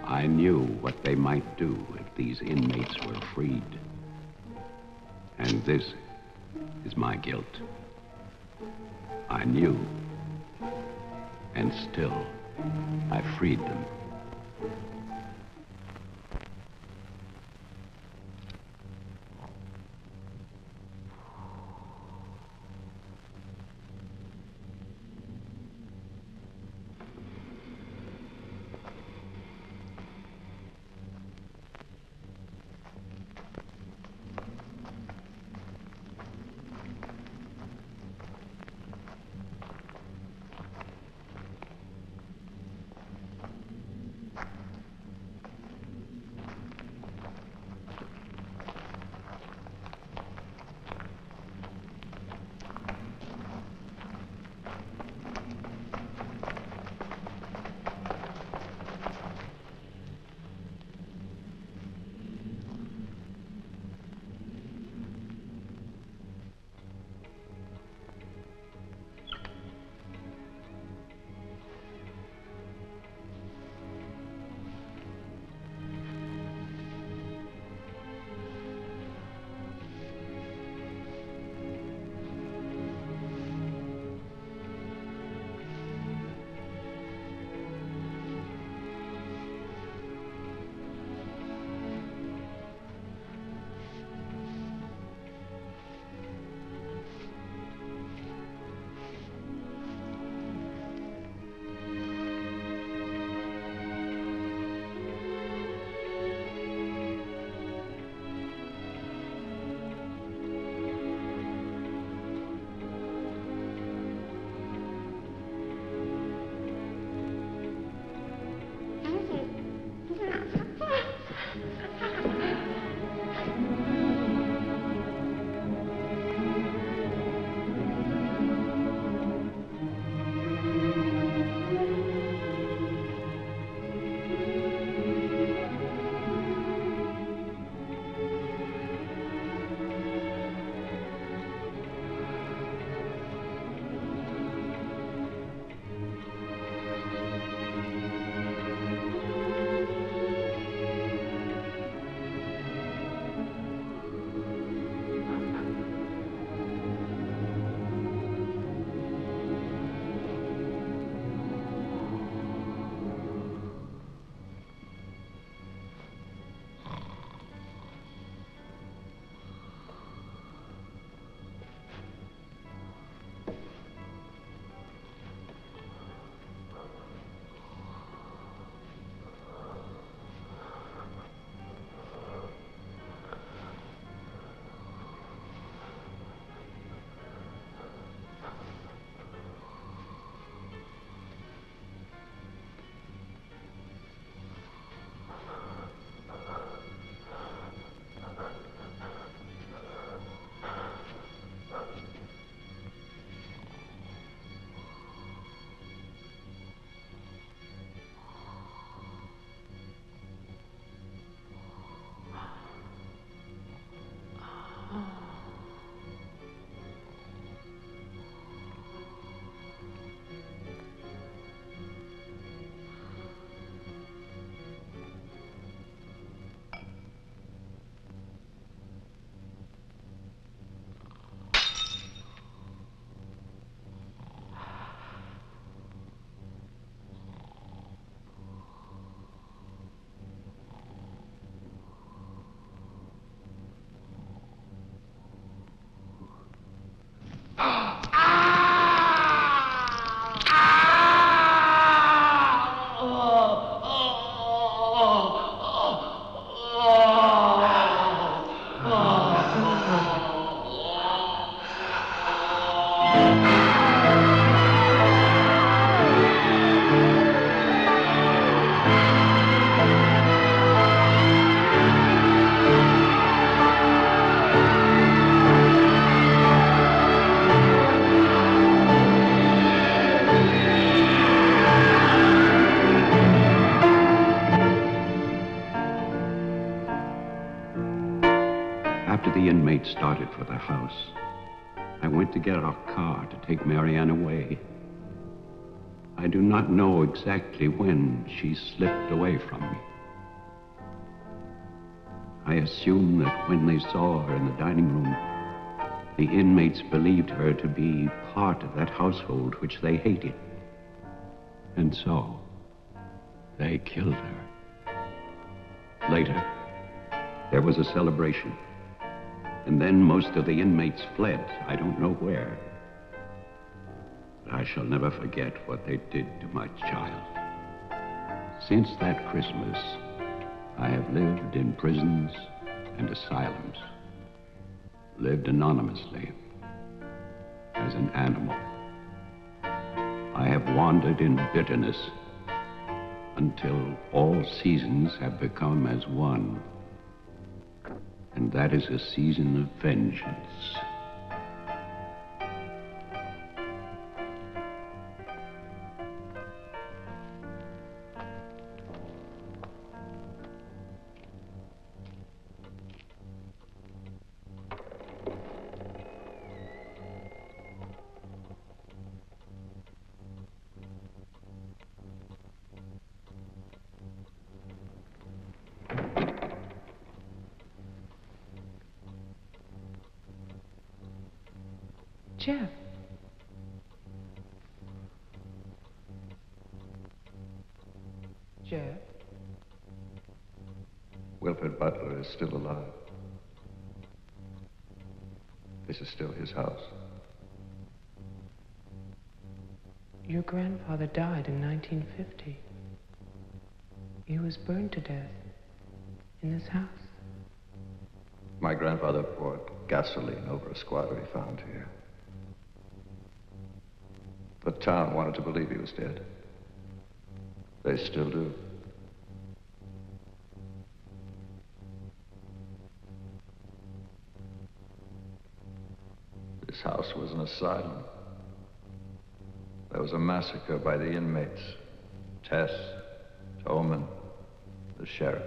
I knew what they might do if these inmates were freed. And this is my guilt. I knew, and still, I freed them. went to get our car to take Marianne away. I do not know exactly when she slipped away from me. I assume that when they saw her in the dining room, the inmates believed her to be part of that household which they hated. And so, they killed her. Later, there was a celebration. And then most of the inmates fled. I don't know where. But I shall never forget what they did to my child. Since that Christmas, I have lived in prisons and asylums. Lived anonymously, as an animal. I have wandered in bitterness until all seasons have become as one. And that is a season of vengeance. Jeff. Jeff. Wilfred Butler is still alive. This is still his house. Your grandfather died in 1950. He was burned to death in this house. My grandfather poured gasoline over a squatter he found here. The town wanted to believe he was dead. They still do. This house was an asylum. There was a massacre by the inmates. Tess, Toman, the sheriff.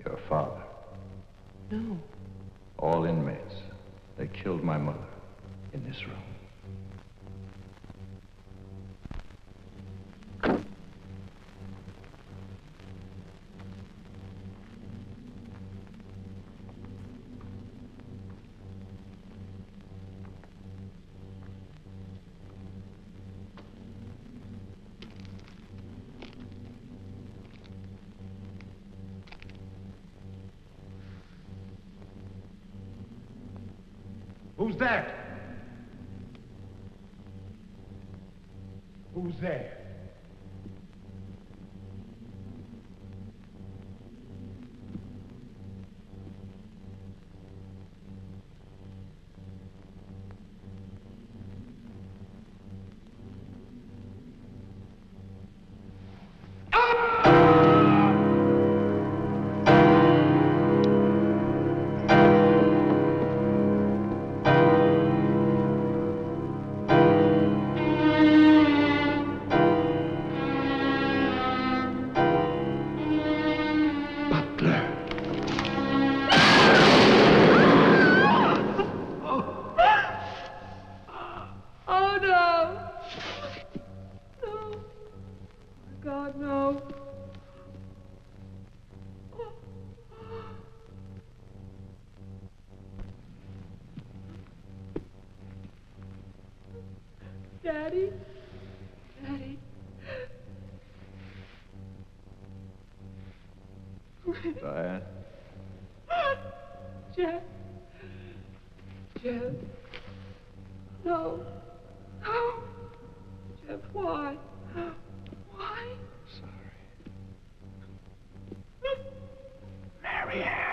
Your father. No. All inmates. They killed my mother in this room. Who's that? Who's there? Daddy? Daddy? Diane? Jeff? Jeff? No. No. Jeff, why? Why? Marianne.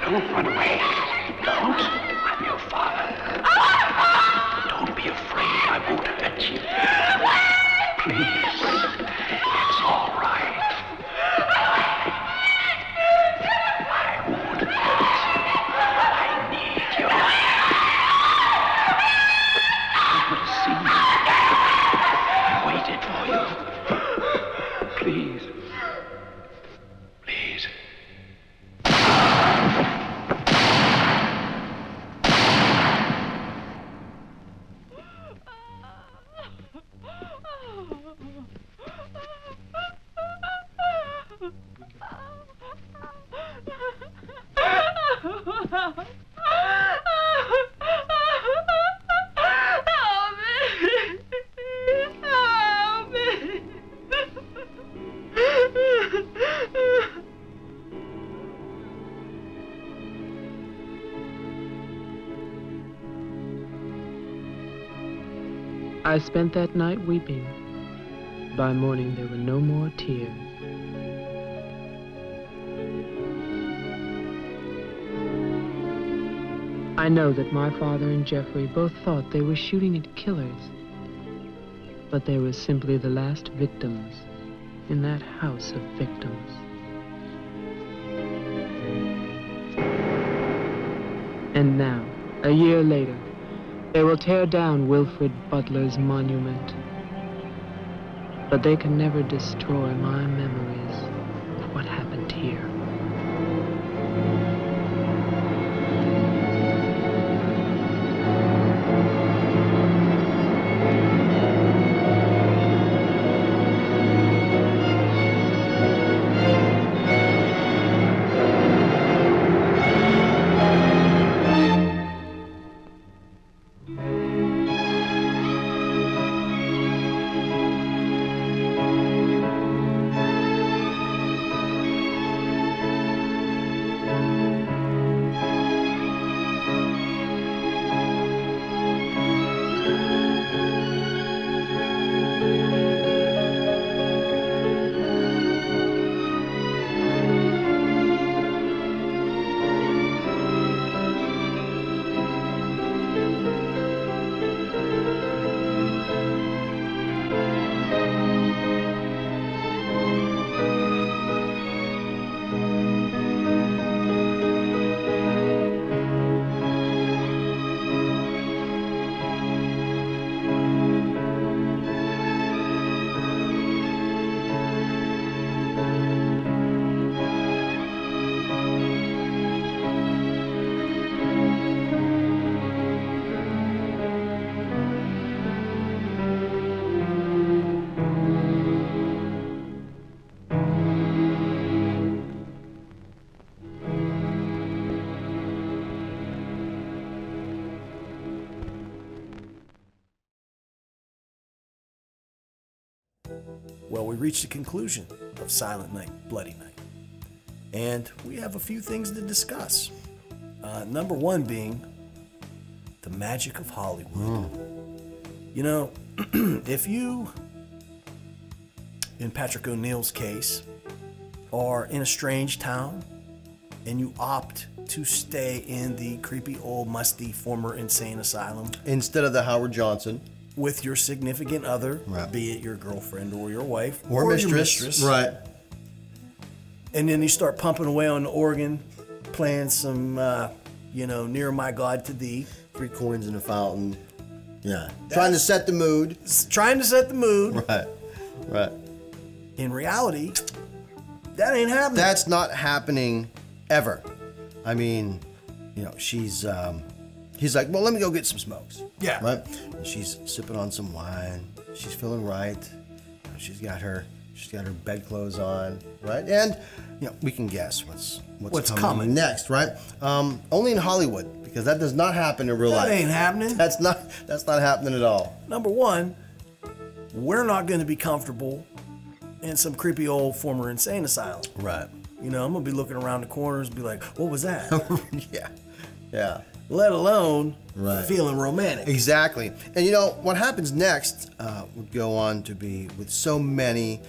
Don't run away. Don't. I'm your father. Don't be afraid. I won't hurt you. Please. It's all right. I won't hurt you. I need you. I want to see you. I waited for you. Please. I spent that night weeping. By morning, there were no more tears. I know that my father and Jeffrey both thought they were shooting at killers, but they were simply the last victims in that house of victims. And now, a year later, they will tear down Wilfred Butler's monument. But they can never destroy my memories of what happened here. Well, we reached the conclusion of Silent Night, Bloody Night. And we have a few things to discuss. Number one being the magic of Hollywood. You know, if you, in Patrick O'Neill's case, are in a strange town and you opt to stay in the creepy old musty former insane asylum instead of the Howard Johnson, with your significant other, right, be it your girlfriend or your wife or mistress, right? And then you start pumping away on the organ, playing some, you know, Near My God to Thee. 3 coins in a fountain. Yeah. Trying to set the mood. Trying to set the mood. Right. Right. In reality, that ain't happening. That's not happening ever. I mean, you know, she's he's like, well, let me go get some smokes. Yeah. Right? And she's sipping on some wine. She's feeling right. She's got her bedclothes on, right? And you know, we can guess what's coming next, right? Only in Hollywood, because that does not happen in real life. That ain't happening. That's not happening at all. Number one, we're not going to be comfortable in some creepy old former insane asylum. Right. You know, I'm going to be looking around the corners and be like, what was that? Yeah. Yeah. Let alone right, feeling romantic. Exactly. And you know, what happens next would go on to be with so many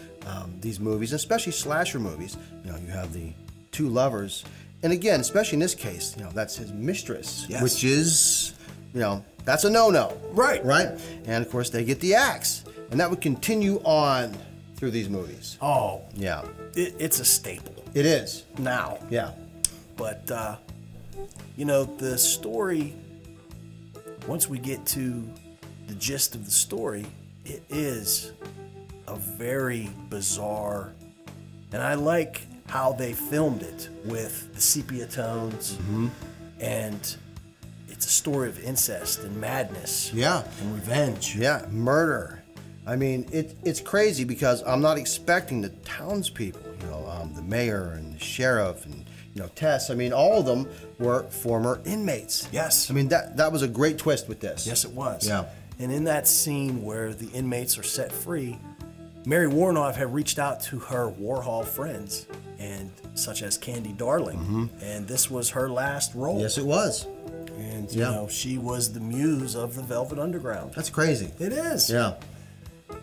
these movies, especially slasher movies. You know, you have the 2 lovers. And again, especially in this case, you know, that's his mistress, yes, which is, you know, that's a no-no. Right. Right? And of course, they get the axe. And that would continue on through these movies. Oh. Yeah. It's a staple. It is. Now. Yeah. But, you know, the story, once we get to the gist of the story, it is a very bizarre, and I like how they filmed it with the sepia tones, and it's a story of incest and madness. Yeah. And revenge. Yeah, murder. I mean, it's crazy because I'm not expecting the townspeople, you know, the mayor and the sheriff and, you know, Tess. I mean, all of them were former inmates. Yes. I mean, that was a great twist with this. Yes, it was. Yeah. And in that scene where the inmates are set free, Mary Warnoff had reached out to her Warhol friends, and such as Candy Darling, and this was her last role. Yes, it was. And You know, she was the muse of the Velvet Underground. That's crazy. It is. Yeah.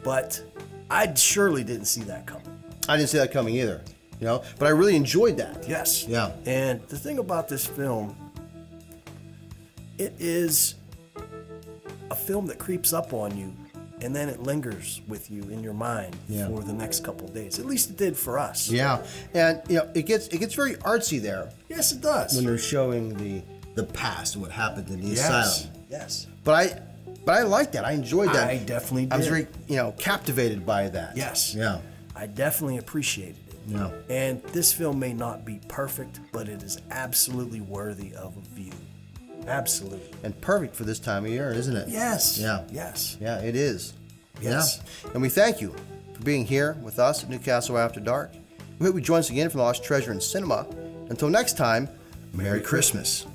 But I surely didn't see that coming. I didn't see that coming either. You know, but I really enjoyed that. Yes. Yeah. And the thing about this film, it is a film that creeps up on you, and then it lingers with you in your mind for the next couple of days. At least it did for us. Yeah, and you know, it gets very artsy there. Yes, it does. When they're showing the past and what happened in the asylum. Yes. But I liked that. I enjoyed that. I definitely did. I was very, captivated by that. Yes. Yeah. I definitely appreciated it. Yeah. And this film may not be perfect, but it is absolutely worthy of a view. Absolutely. And perfect for this time of year, isn't it? Yes. Yeah. Yes. Yeah, it is. Yes. Yeah. And we thank you for being here with us at Newcastle After Dark. We hope you join us again for the Lost Treasure in Cinema. Until next time, Merry Christmas.